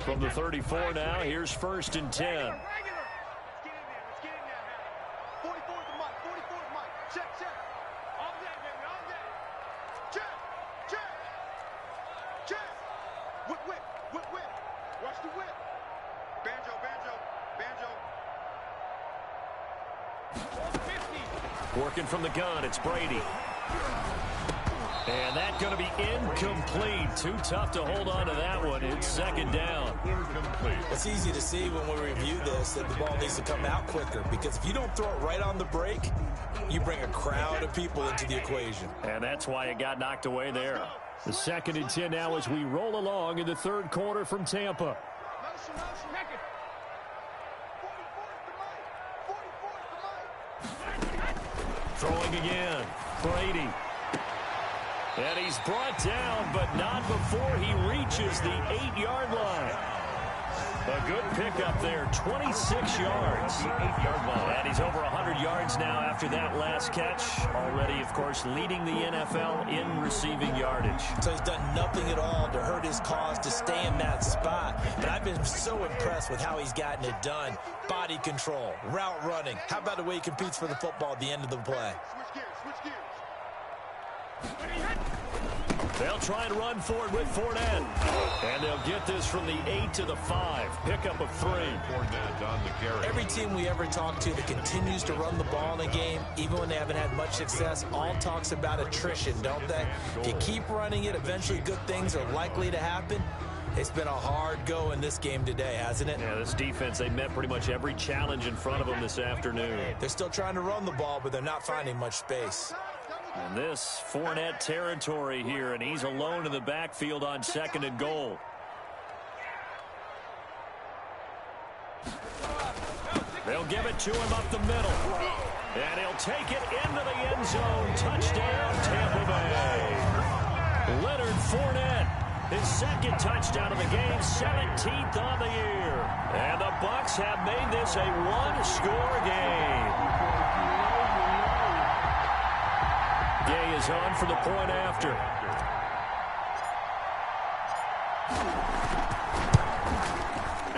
From the 34 now, here's 1st and 10. Working from the gun, it's Brady. And that's going to be incomplete. Too tough to hold on to that one. It's 2nd down. Incomplete. It's easy to see when we review this that the ball needs to come out quicker, because if you don't throw it right on the break, you bring a crowd of people into the equation. And that's why it got knocked away there. The 2nd and 10 now as we roll along in the 3rd quarter from Tampa. Throwing again. Brady. And he's brought down, but not before he reaches the 8-yard line. A good pickup there, 26 yards. The 8-yard line. And he's over 100 yards now after that last catch. Already, of course, leading the NFL in receiving yardage. So he's done nothing at all to hurt his cause to stay in that spot. But I've been so impressed with how he's gotten it done. Body control, route running. How about the way he competes for the football at the end of the play? They'll try and run forward with Fournette. And they'll get this from the 8 to the 5. Pickup of 3. Fournette on the carry. Every team we ever talk to that continues to run the ball in a game, even when they haven't had much success, all talks about attrition, don't they? If you keep running it, eventually good things are likely to happen. It's been a hard go in this game today, hasn't it? Yeah, this defense, they met pretty much every challenge in front of them this afternoon. They're still trying to run the ball, but they're not finding much space. And this Fournette territory here, and he's alone in the backfield on 2nd and goal. They'll give it to him up the middle. And he'll take it into the end zone. Touchdown, Tampa Bay. Leonard Fournette, his 2nd touchdown of the game, 17th on the year. And the Bucs have made this a one-score game. Gay is on for the point after.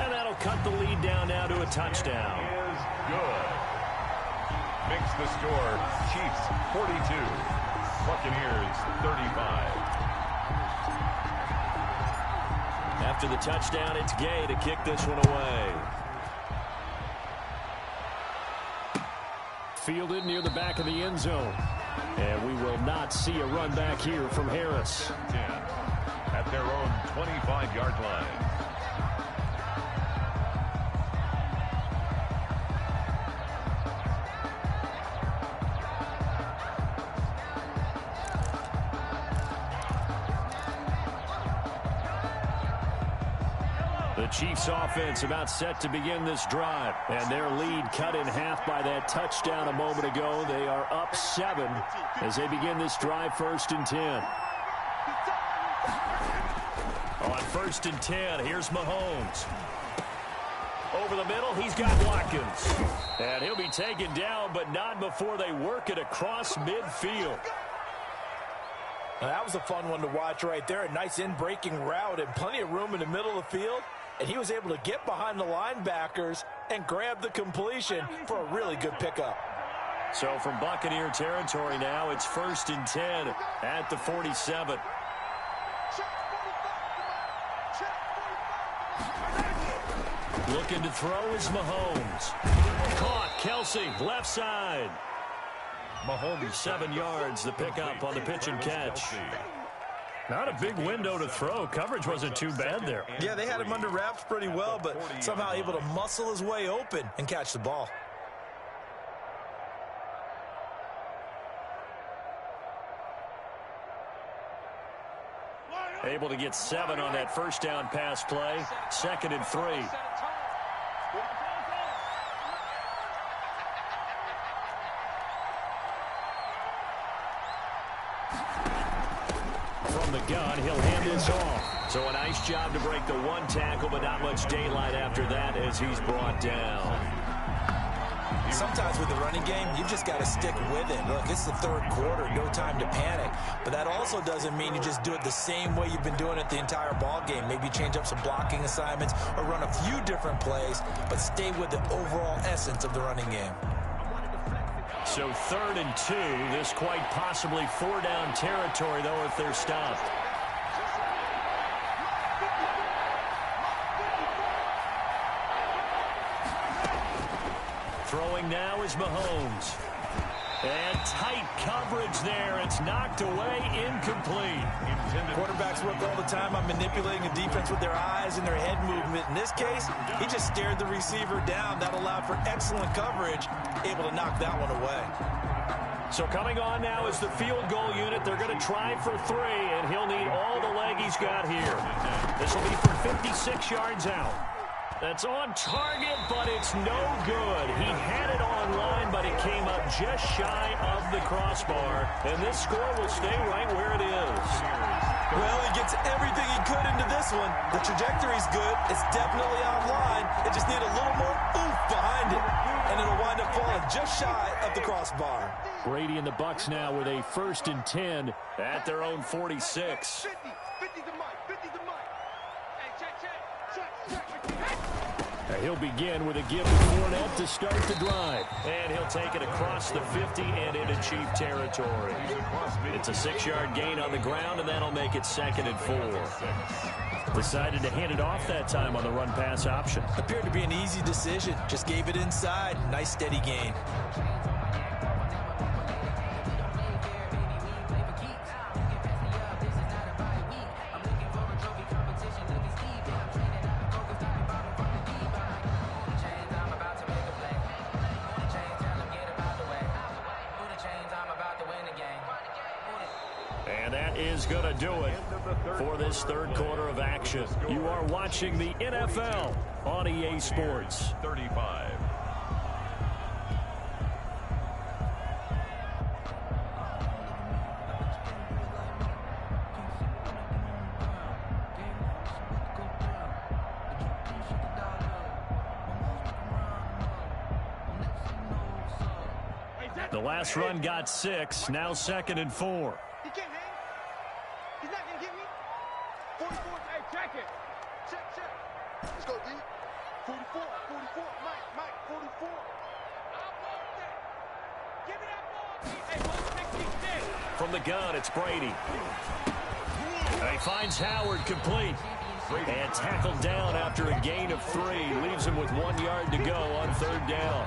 And that'll cut the lead down now to a touchdown. Is good. Makes the score Chiefs 42, Buccaneers 35. After the touchdown, it's Gay to kick this one away. Fielded near the back of the end zone. And we will not see a run back here from Harris. 10 at their own 25-yard line. The Chiefs offense about set to begin this drive. And their lead cut in half by that touchdown a moment ago. They are up 7 as they begin this drive, 1st and 10. On 1st and 10, here's Mahomes. Over the middle, he's got Watkins. And he'll be taken down, but not before they work it across midfield. Now, that was a fun one to watch right there. A nice in-breaking route and plenty of room in the middle of the field. And he was able to get behind the linebackers and grab the completion for a really good pickup. So from Buccaneer territory now, it's 1st and 10 at the 47. Looking to throw is Mahomes. Caught. Kelsey, left side. Mahomes 7 yards, the pickup on the pitch and catch. Not a big window to throw. Coverage wasn't too bad there. Yeah, they had him under wraps pretty well, but somehow able to muscle his way open and catch the ball. Able to get 7 on that first down pass play. 2nd and 3. From the gun, he'll hand this off. So a nice job to break the 1 tackle, but not much daylight after that as he's brought down. Sometimes with the running game, you just got to stick with it. Look, it's the 3rd quarter, no time to panic. But that also doesn't mean you just do it the same way you've been doing it the entire ball game. Maybe change up some blocking assignments or run a few different plays, but stay with the overall essence of the running game. So 3rd and 2, this quite possibly 4-down territory, though, if they're stopped. Throwing now is Mahomes. And tight coverage there. It's knocked away, incomplete. Quarterbacks work all the time on manipulating a defense with their eyes and their head movement. In this case, he just stared the receiver down. That allowed for excellent coverage, able to knock that one away. So coming on now is the field goal unit. They're going to try for 3, and he'll need all the leg he's got here. This will be from 56 yards out. That's on target, but it's no good. He had it on line, but it came up just shy of the crossbar. And this score will stay right where it is. Well, he gets everything he could into this one. The trajectory's good. It's definitely on line. It just needs a little more oomph behind it. And it'll wind up falling just shy of the crossbar. Brady and the Bucs now with a 1st and 10 at their own 46. 50 to Mike, 50 to Mike. Hey, check. He'll begin with a give to Fournette to start the drive. And he'll take it across the 50 and into Chief territory. It's a 6-yard gain on the ground, and that'll make it 2nd and 4. Decided to hand it off that time on the run-pass option. Appeared to be an easy decision. Just gave it inside. Nice steady gain. And that is going to do it for this 3rd quarter of action. You are watching the NFL on EA Sports. 35. The last run got 6, now 2nd and 4. He can't hang. He's not going to get me. 44, hey, check it. Check. Let's go, D. 44, Mike, 44. I want that. Give me that ball. Hey, 166. From the gun, it's Brady. He finds Howard complete. And tackled down after a gain of 3. Leaves him with 1 yard to go on 3rd down.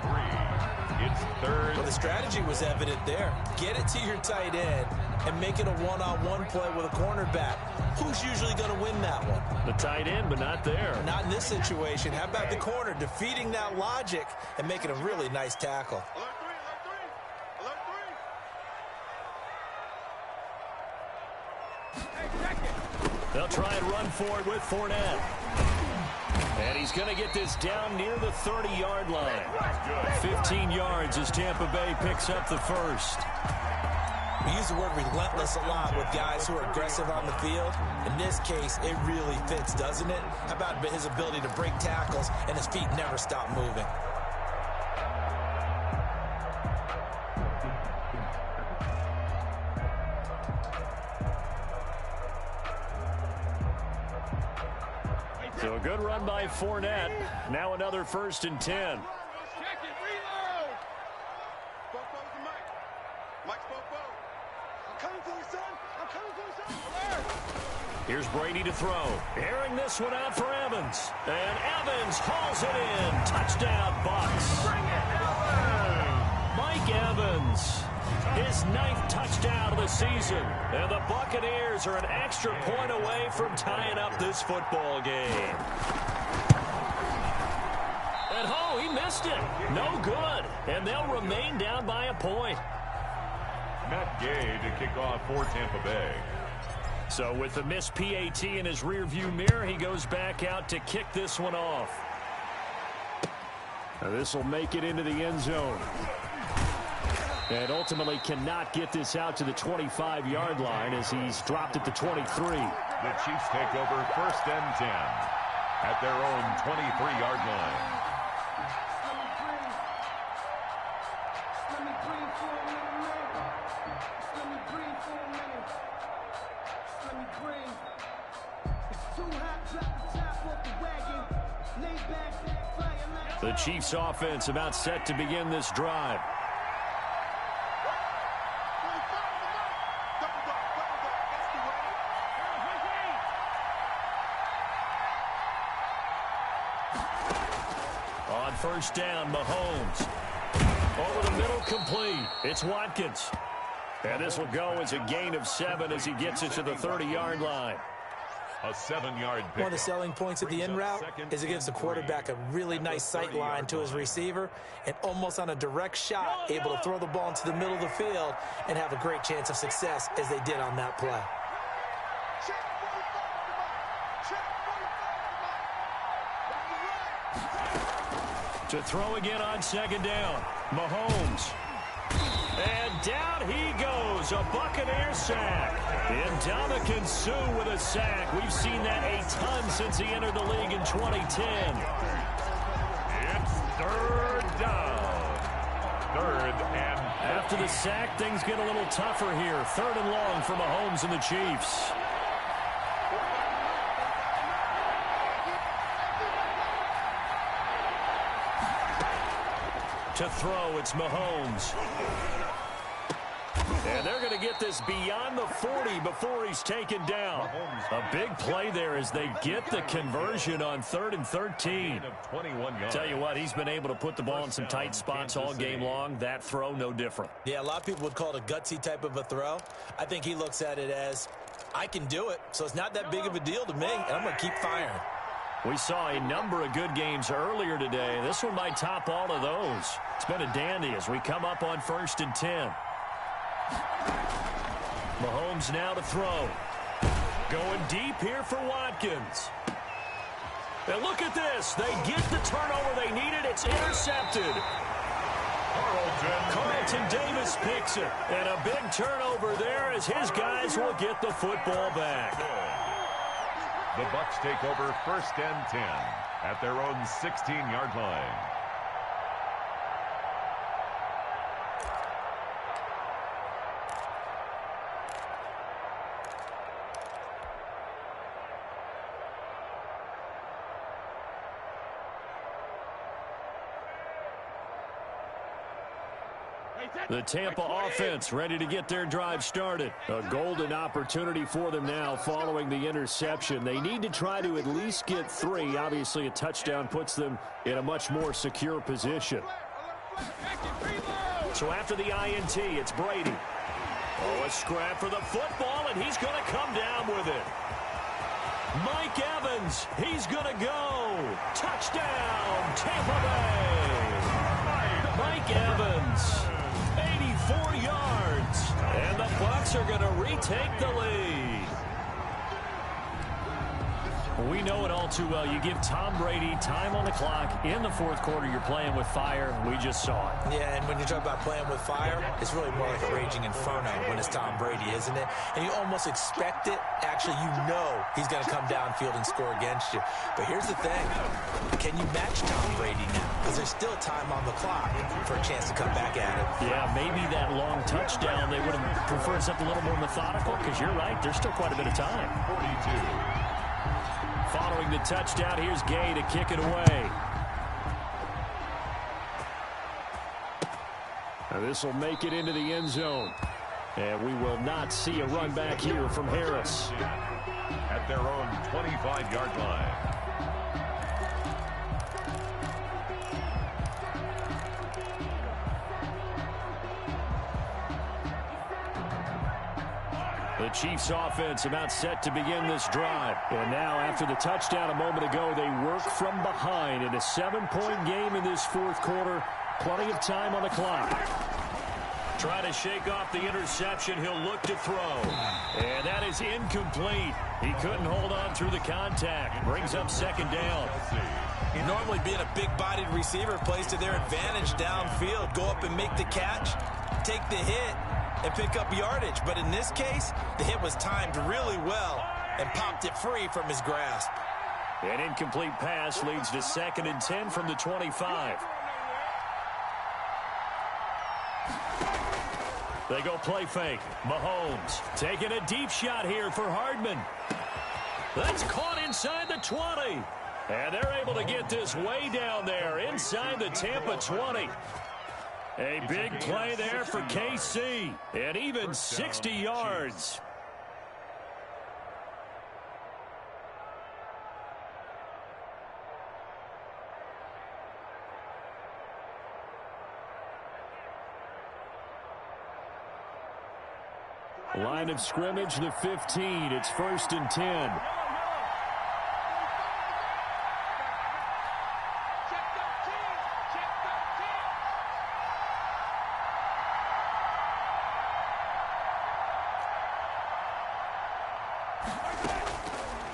It's 3rd. Well, the strategy was evident there. Get it to your tight end and make it a one-on-one play with a cornerback. Who's usually going to win that one? The tight end, but not there. Not in this situation. How about the corner defeating that logic and making a really nice tackle? Alert 3. Hey, check it. They'll try and run for it with Fournette. And he's going to get this down near the 30-yard line. 15 yards as Tampa Bay picks up the 1st. We use the word relentless a lot with guys who are aggressive on the field. In this case, it really fits, doesn't it? How about his ability to break tackles and his feet never stop moving? So a good run by Fournette. Now another 1st and 10. Check it, reload. Bofo's to Mike. Mike's Bofo. I'm coming for you, son. Alert. Here's Brady to throw. Airing this one out for Evans. And Evans hauls it in. Touchdown, Bucs. Mike Evans, his 9th touchdown of the season. And the Buccaneers are an extra point away from tying up this football game. And oh, he missed it. No good. And they'll remain down by a point. Matt Gay to kick off for Tampa Bay. So with the missed PAT in his rearview mirror, he goes back out to kick this one off. This will make it into the end zone. And ultimately cannot get this out to the 25-yard line as he's dropped at the 23. The Chiefs take over 1st and 10 at their own 23-yard line. The Chiefs offense about set to begin this drive. On 1st down, Mahomes. Over the middle, complete. It's Watkins. And this will go as a gain of 7 as he gets it to the 30-yard line. A 7-yard pick. One of the selling points of the in route is it gives the quarterback a really nice sight line to his receiver and almost on a direct shot able to throw the ball into the middle of the field and have a great chance of success as they did on that play. To throw again on 2nd down. Mahomes. And down he goes. A Buccaneer sack. And Dominican Sue with a sack. We've seen that a ton since he entered the league in 2010. It's 3rd down. 3rd and... After the sack, things get a little tougher here. 3rd and long for Mahomes and the Chiefs. To throw, it's Mahomes. And they're going to get this beyond the 40 before he's taken down. A big play there as they get the conversion on 3rd and 13. Tell you what, he's been able to put the ball in some tight spots all game long. That throw, no different. Yeah, a lot of people would call it a gutsy type of a throw. I think he looks at it as, I can do it, so it's not that big of a deal to me, and I'm going to keep firing. We saw a number of good games earlier today. This one might top all of those. It's been a dandy as we come up on 1st and 10. Mahomes now to throw. Going deep here for Watkins. And look at this. They get the turnover they needed. It's intercepted. Carlton Davis picks it. And a big turnover there as his guys will get the football back. The Bucs take over 1st and 10 at their own 16-yard line. The Tampa offense ready to get their drive started. A golden opportunity for them now following the interception. They need to try to at least get 3. Obviously, a touchdown puts them in a much more secure position. So after the INT, it's Brady. Oh, a scrap for the football, and he's going to come down with it. Mike Evans, he's going to go. Touchdown, Tampa Bay. Mike Evans. 84 yards. And the Bucs are going to retake the lead. We know it all too well. You give Tom Brady time on the clock. In the 4th quarter, you're playing with fire. We just saw it. Yeah, and when you talk about playing with fire, it's really more like a raging inferno when it's Tom Brady, isn't it? And you almost expect it. Actually, you know he's going to come downfield and score against you. But here's the thing. Can you match Tom Brady now? Because there's still time on the clock for a chance to come back at it. Yeah, maybe that long touchdown, they would have preferred something a little more methodical because you're right, there's still quite a bit of time. 42. Following the touchdown, here's Gay to kick it away. Now this will make it into the end zone. And we will not see a run back here from Harris. At at their own 25-yard line. The Chiefs offense about set to begin this drive. And now after the touchdown a moment ago, they work from behind in a 7-point game in this fourth quarter. Plenty of time on the clock. Trying to shake off the interception. He'll look to throw. And that is incomplete. He couldn't hold on through the contact. Brings up second down. Normally being a big-bodied receiver plays to their advantage downfield. Go up and make the catch, take the hit, and pick up yardage. But in this case, the hit was timed really well and popped it free from his grasp. An incomplete pass leads to 2nd and 10 from the 25. They go play fake. Mahomes taking a deep shot here for Hardman. That's caught inside the 20. And they're able to get this way down there inside the Tampa 20. A big play there for KC. And even 60 yards. Line of scrimmage, the 15. It's 1st and 10.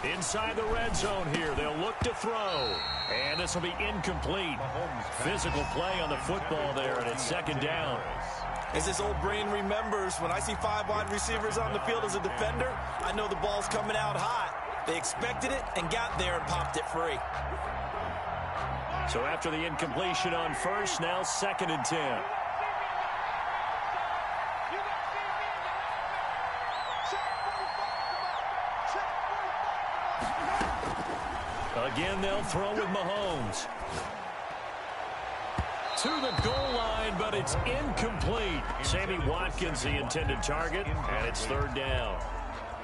Inside the red zone here. They'll look to throw. And this will be incomplete. Physical play on the football there, and it's 2nd down. As this old brain remembers, when I see 5 wide receivers on the field as a defender, I know the ball's coming out hot. They expected it and got there and popped it free. So after the incompletion on first, now 2nd and 10. Again, they'll throw with Mahomes. To the goal line, but it's incomplete. Sammy Watkins, the intended target, and it's 3rd down.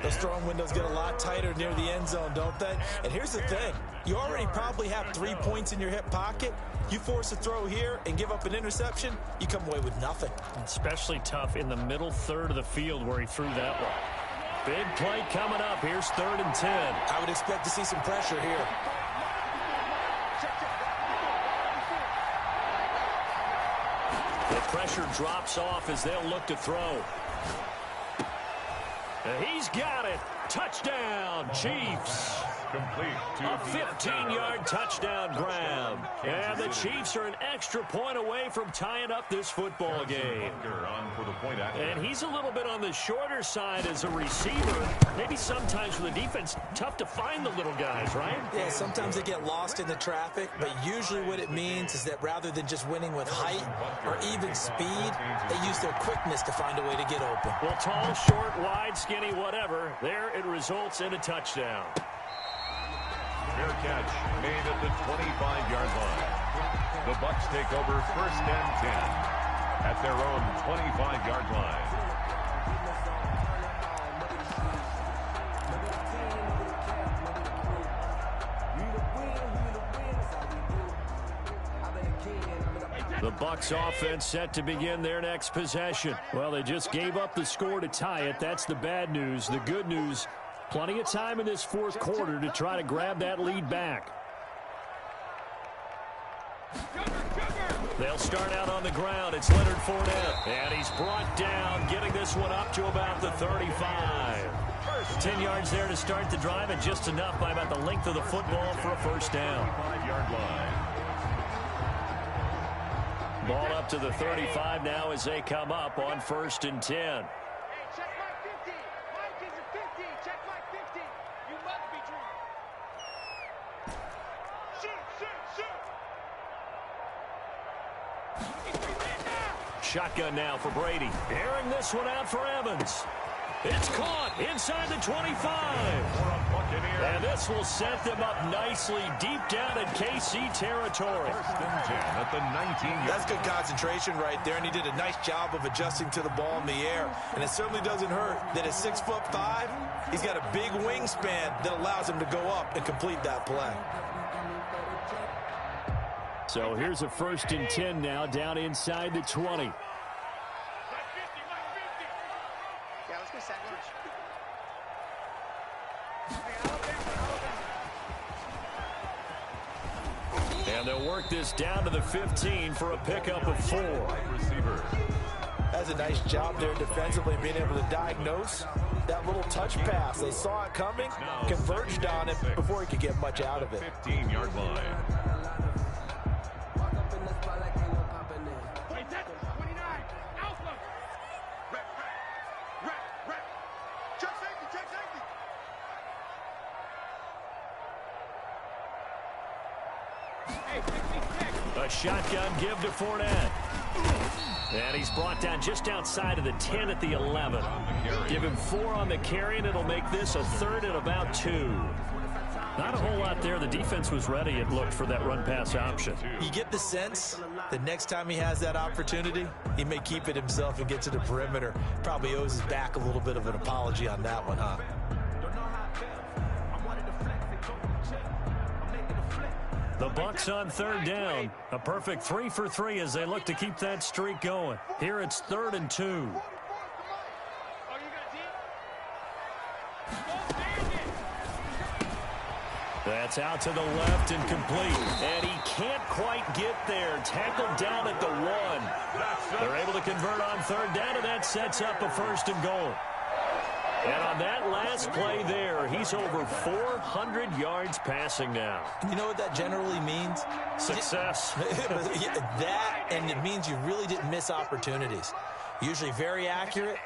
Those throwing windows get a lot tighter near the end zone, don't they? And here's the thing. You already probably have 3 points in your hip pocket. You force a throw here and give up an interception, you come away with nothing. Especially tough in the middle third of the field where he threw that one. Big play coming up. Here's 3rd and 10. I would expect to see some pressure here. The pressure drops off as they'll look to throw. He's got it. Touchdown, Chiefs. Complete A 15-yard touchdown grab. And the Chiefs are an extra point away from tying up this football game. And he's a little bit on the shorter side as a receiver. Maybe sometimes for the defense, tough to find the little guys, right? Yeah, sometimes they get lost in the traffic, but usually what it means is that rather than just winning with height or even speed, they use their quickness to find a way to get open. Well, tall, short, wide, skinny, whatever. There it results in a touchdown. Fair catch made at the 25-yard line. The Bucs take over 1st and 10 at their own 25-yard line. The Bucs offense set to begin their next possession. Well, they just gave up the score to tie it. That's the bad news. The good news, plenty of time in this fourth quarter to try to grab that lead back. They'll start out on the ground. It's Leonard Fournette. And he's brought down, getting this one up to about the 35. 10 yards there to start the drive, and just enough by about the length of the football for a 1st down. 5-yard line. Ball up to the 35 now as they come up on 1st and 10. Hey, check Mike 50. Mike is a 50. Check Mike 50. You must be dreaming. Shoot, shoot, shoot. Shotgun now for Brady. Airing this one out for Evans. It's caught inside the 25. And this will set them up nicely deep down in KC territory. First and 10 at the 19-yard. That's good concentration right there, and he did a nice job of adjusting to the ball in the air. And it certainly doesn't hurt that at 6'5", he's got a big wingspan that allows him to go up and complete that play. So here's a 1st and 10 now down inside the 20. Yeah, let's go sack lunch. And they'll work this down to the 15 for a pickup of 4. Receiver. That's a nice job there defensively, being able to diagnose that little touch pass. They saw it coming, converged on it before he could get much out of it. 15-yard line. A shotgun give to Fournette. And he's brought down just outside of the 10 at the 11. Give him 4 on the carry, and it'll make this a 3rd and about 2. Not a whole lot there. The defense was ready, it looked, for that run-pass option. You get the sense that next time he has that opportunity, he may keep it himself and get to the perimeter. Probably owes his back a little bit of an apology on that one, huh? The Bucs on 3rd down. A perfect 3 for 3 as they look to keep that streak going. Here it's 3rd and 2. That's out to the left and complete. And he can't quite get there. Tackled down at the 1. They're able to convert on 3rd down, and that sets up a 1st and goal. And on that last play there, he's over 400 yards passing now. You know what that generally means? Success. That, and it means you really didn't miss opportunities. Usually very accurate.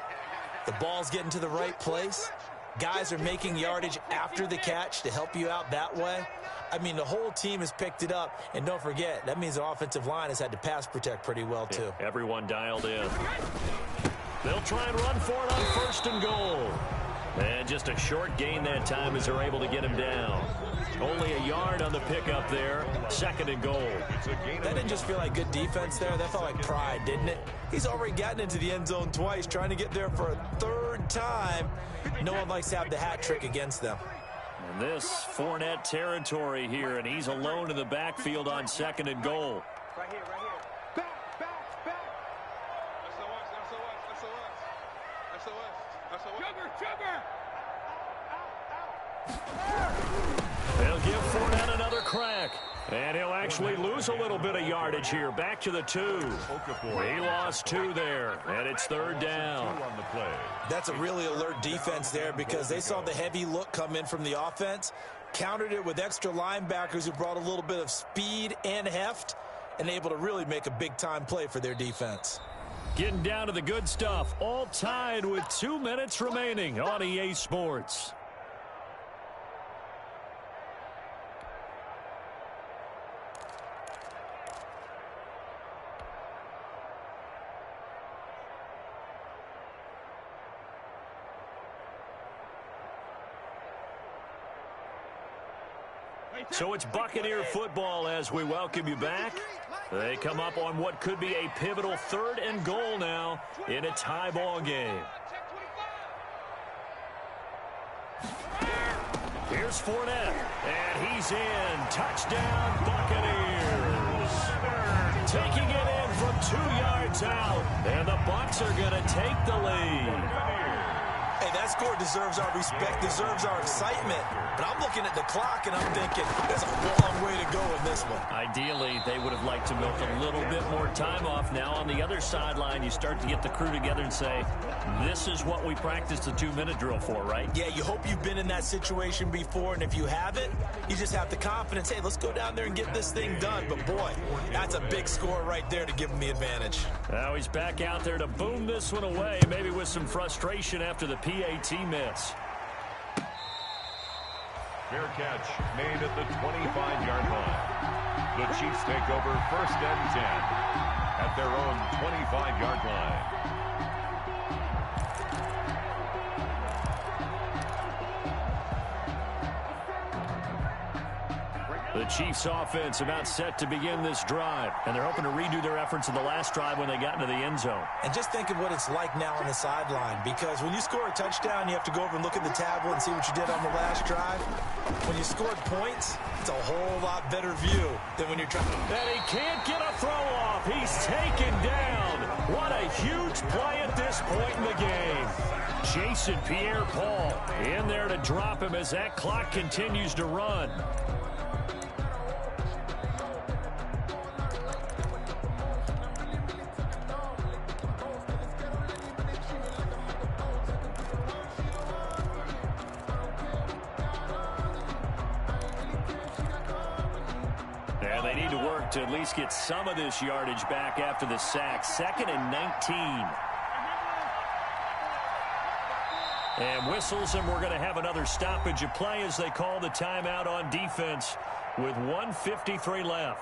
The ball's getting to the right place. Guys are making yardage after the catch to help you out that way. I mean, the whole team has picked it up. And don't forget, that means the offensive line has had to pass protect pretty well, too. Yeah, everyone dialed in. They'll try and run for it on 1st and goal. And just a short gain that time as they're able to get him down. Only a yard on the pickup there. 2nd and goal. That didn't just feel like good defense there. That felt like pride, didn't it? He's already gotten into the end zone twice, trying to get there for a 3rd time. No one likes to have the hat trick against them. And this Fournette territory here, and he's alone in the backfield on 2nd and goal. Right here, right here. Back. SOS. Sugar. They'll give Fournette another crack. And he'll actually lose a little bit of yardage here. Back to the 2. He lost 2 there. And it's 3rd down. That's a really alert defense there because they saw the heavy look come in from the offense, countered it with extra linebackers who brought a little bit of speed and heft, and able to really make a big-time play for their defense. Getting down to the good stuff. All tied with 2 minutes remaining on EA Sports. So it's Buccaneer football as we welcome you back. They come up on what could be a pivotal 3rd and goal now in a tie ball game. Here's Fournette, and he's in. Touchdown, Buccaneers. Taking it in from 2 yards out, and the Bucs are going to take the lead. Hey, that score deserves our respect, deserves our excitement. But I'm looking at the clock, and I'm thinking, there's a long way to go in this one. Ideally, they would have liked to milk a little bit more time off. Now, on the other sideline, you start to get the crew together and say, this is what we practiced the 2-minute drill for, right? Yeah, you hope you've been in that situation before, and if you haven't, you just have the confidence, hey, let's go down there and get this thing done. But, boy, that's a big score right there to give him the advantage. Now he's back out there to boom this one away, maybe with some frustration after the PAT miss. Fair catch made at the 25-yard line. The Chiefs take over 1st and 10 at their own 25-yard line. Chiefs offense about set to begin this drive, and they're hoping to redo their efforts in the last drive when they got into the end zone. And just think of what it's like now on the sideline, because when you score a touchdown, you have to go over and look at the tablet and see what you did on the last drive. When you scored points, it's a whole lot better view than when you're trying. And he can't get a throw off. He's taken down. What a huge play at this point in the game. Jason Pierre-Paul in there to drop him as that clock continues to run. And they need to work to at least get some of this yardage back after the sack. 2nd and 19. And whistles, and we're going to have another stoppage of play as they call the timeout on defense with 1:53 left.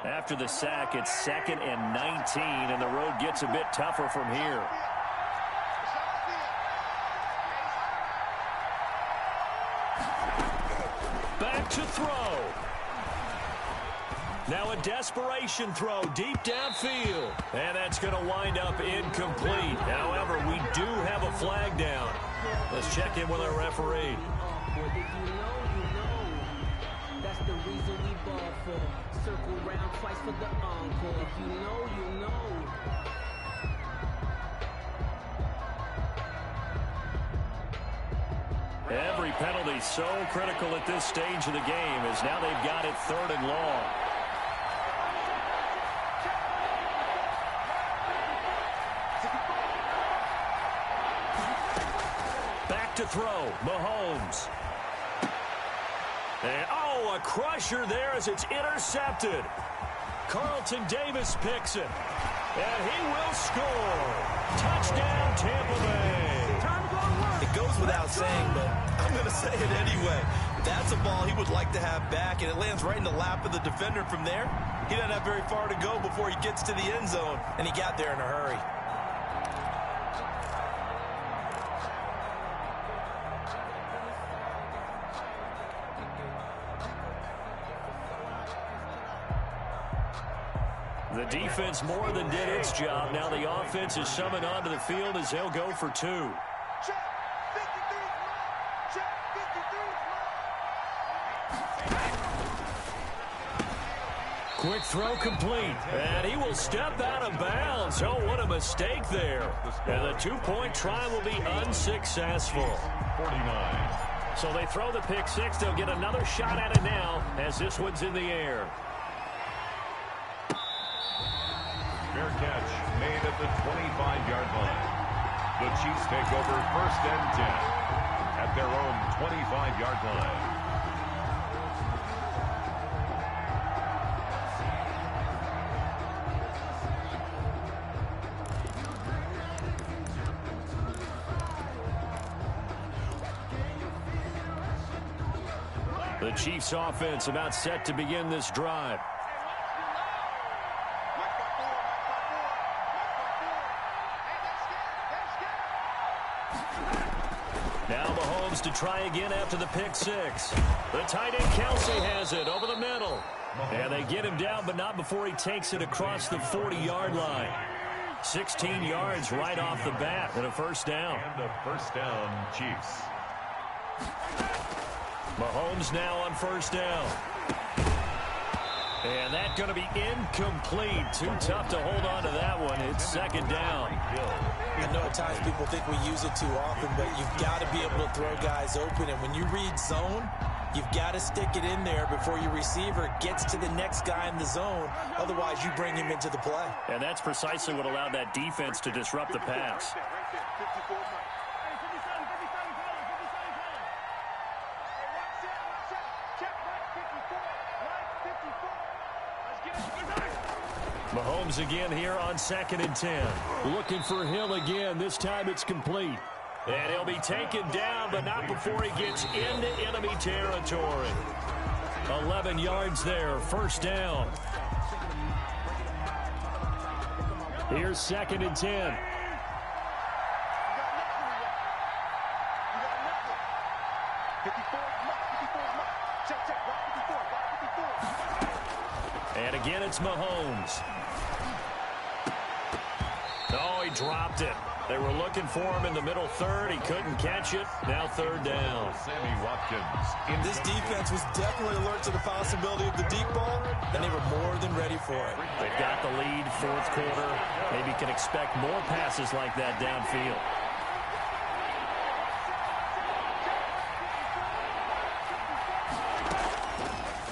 After the sack, it's 2nd and 19, and the road gets a bit tougher from here. Back to throw. Now a desperation throw deep downfield. And that's going to wind up incomplete. However, we do have a flag down. Let's check in with our referee. That's the reason we ball for. Circle round twice for the encore. If you know, you know. Every penalty so critical at this stage of the game as now they've got it 3rd and long. Back to throw. Mahomes. And, oh, a crusher there as it's intercepted. Carlton Davis picks it. And he will score. Touchdown, Tampa Bay. It goes without saying, but I'm going to say it anyway. That's a ball he would like to have back, and it lands right in the lap of the defender from there. He doesn't have very far to go before he gets to the end zone, and he got there in a hurry. The defense more than did its job. Now the offense is summoned onto the field as they'll go for 2. Check. 53 is mine. Check. 53 is mine. Quick throw complete. And he will step out of bounds. Oh, what a mistake there. And the 2-point try will be unsuccessful. 49. So they throw the pick six. They'll get another shot at it now as this one's in the air. Fair catch made at the 25-yard line. The Chiefs take over 1st and 10 at their own 25-yard line. The Chiefs offense about set to begin this drive. Now Mahomes to try again after the pick six. The tight end Kelsey has it over the middle. And they get him down, but not before he takes it across the 40-yard line. 16 yards right off the bat and a 1st down. And a 1st down, Chiefs. Mahomes now on 1st down. And that's going to be incomplete. Too tough to hold on to that one. It's 2nd down. I know at times people think we use it too often, but you've got to be able to throw guys open. And when you read zone, you've got to stick it in there before your receiver gets to the next guy in the zone. Otherwise, you bring him into the play. And that's precisely what allowed that defense to disrupt the pass. Mahomes again here on 2nd and 10. Looking for Hill again. This time it's complete. And he'll be taken down, but not before he gets into enemy territory. 11 yards there. 1st down. Here's 2nd and 10. And again, it's Mahomes. Oh, he dropped it. They were looking for him in the middle third. He couldn't catch it. Now 3rd down. Sammy Watkins. This defense was definitely alert to the possibility of the deep ball, and they were more than ready for it. They've got the lead, 4th quarter. Maybe can expect more passes like that downfield.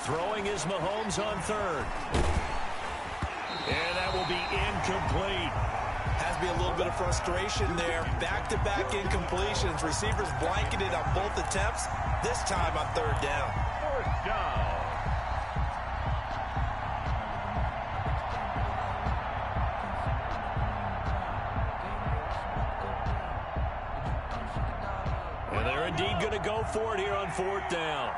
Throwing is Mahomes on 3rd. And that will be incomplete. Has to be a little bit of frustration there. Back-to-back incompletions. Receivers blanketed on both attempts, this time on 3rd down. 4th down. And they're indeed going to go for it here on 4th down.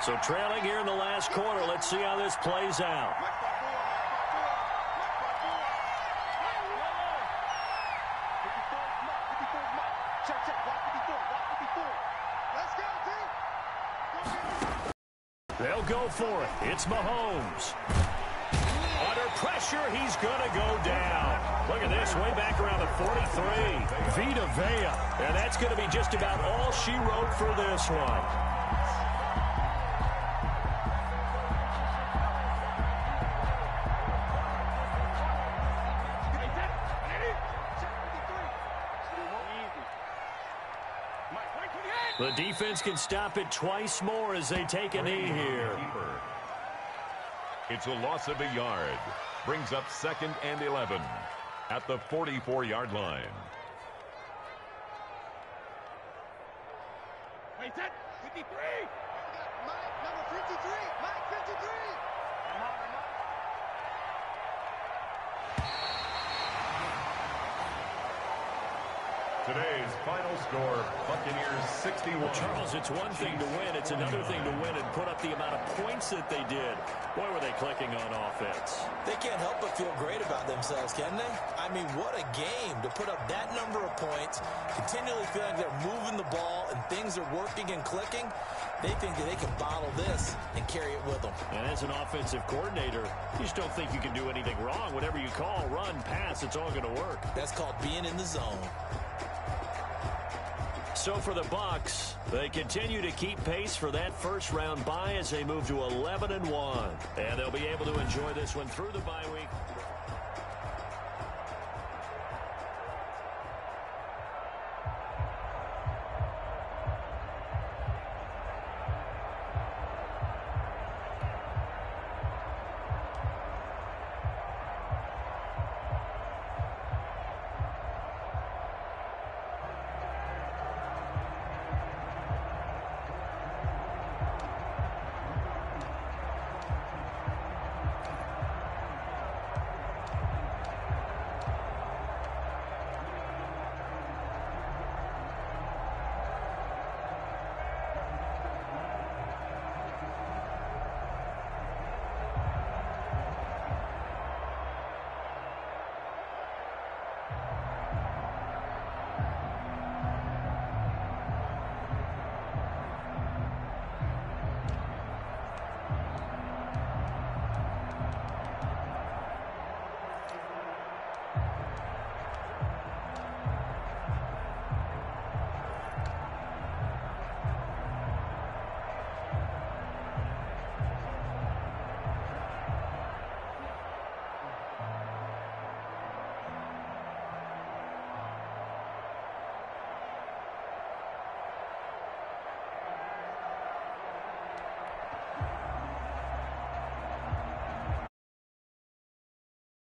So trailing here in the last quarter. Let's see how this plays out. They'll go for it. It's Mahomes. Under pressure, he's going to go down. Look at this, way back around the 43. Vita Vea. And that's going to be just about all she wrote for this one. The defense can stop it twice more as they take a knee here. It's a loss of a yard. Brings up 2nd and 11 at the 44-yard line. Wait, that 53. Mike, number 53. Mike, 53. Today's final score, Buccaneers 61. Well, Charles, it's one thing to win. It's another thing to win and put up the amount of points that they did. Boy, were they clicking on offense. They can't help but feel great about themselves, can they? I mean, what a game to put up that number of points, continually feeling they're moving the ball and things are working and clicking. They think that they can bottle this and carry it with them. And as an offensive coordinator, you just don't think you can do anything wrong. Whatever you call, run, pass, it's all going to work. That's called being in the zone. So for the Bucs, they continue to keep pace for that first-round bye as they move to 11-1. And they'll be able to enjoy this one through the bye week.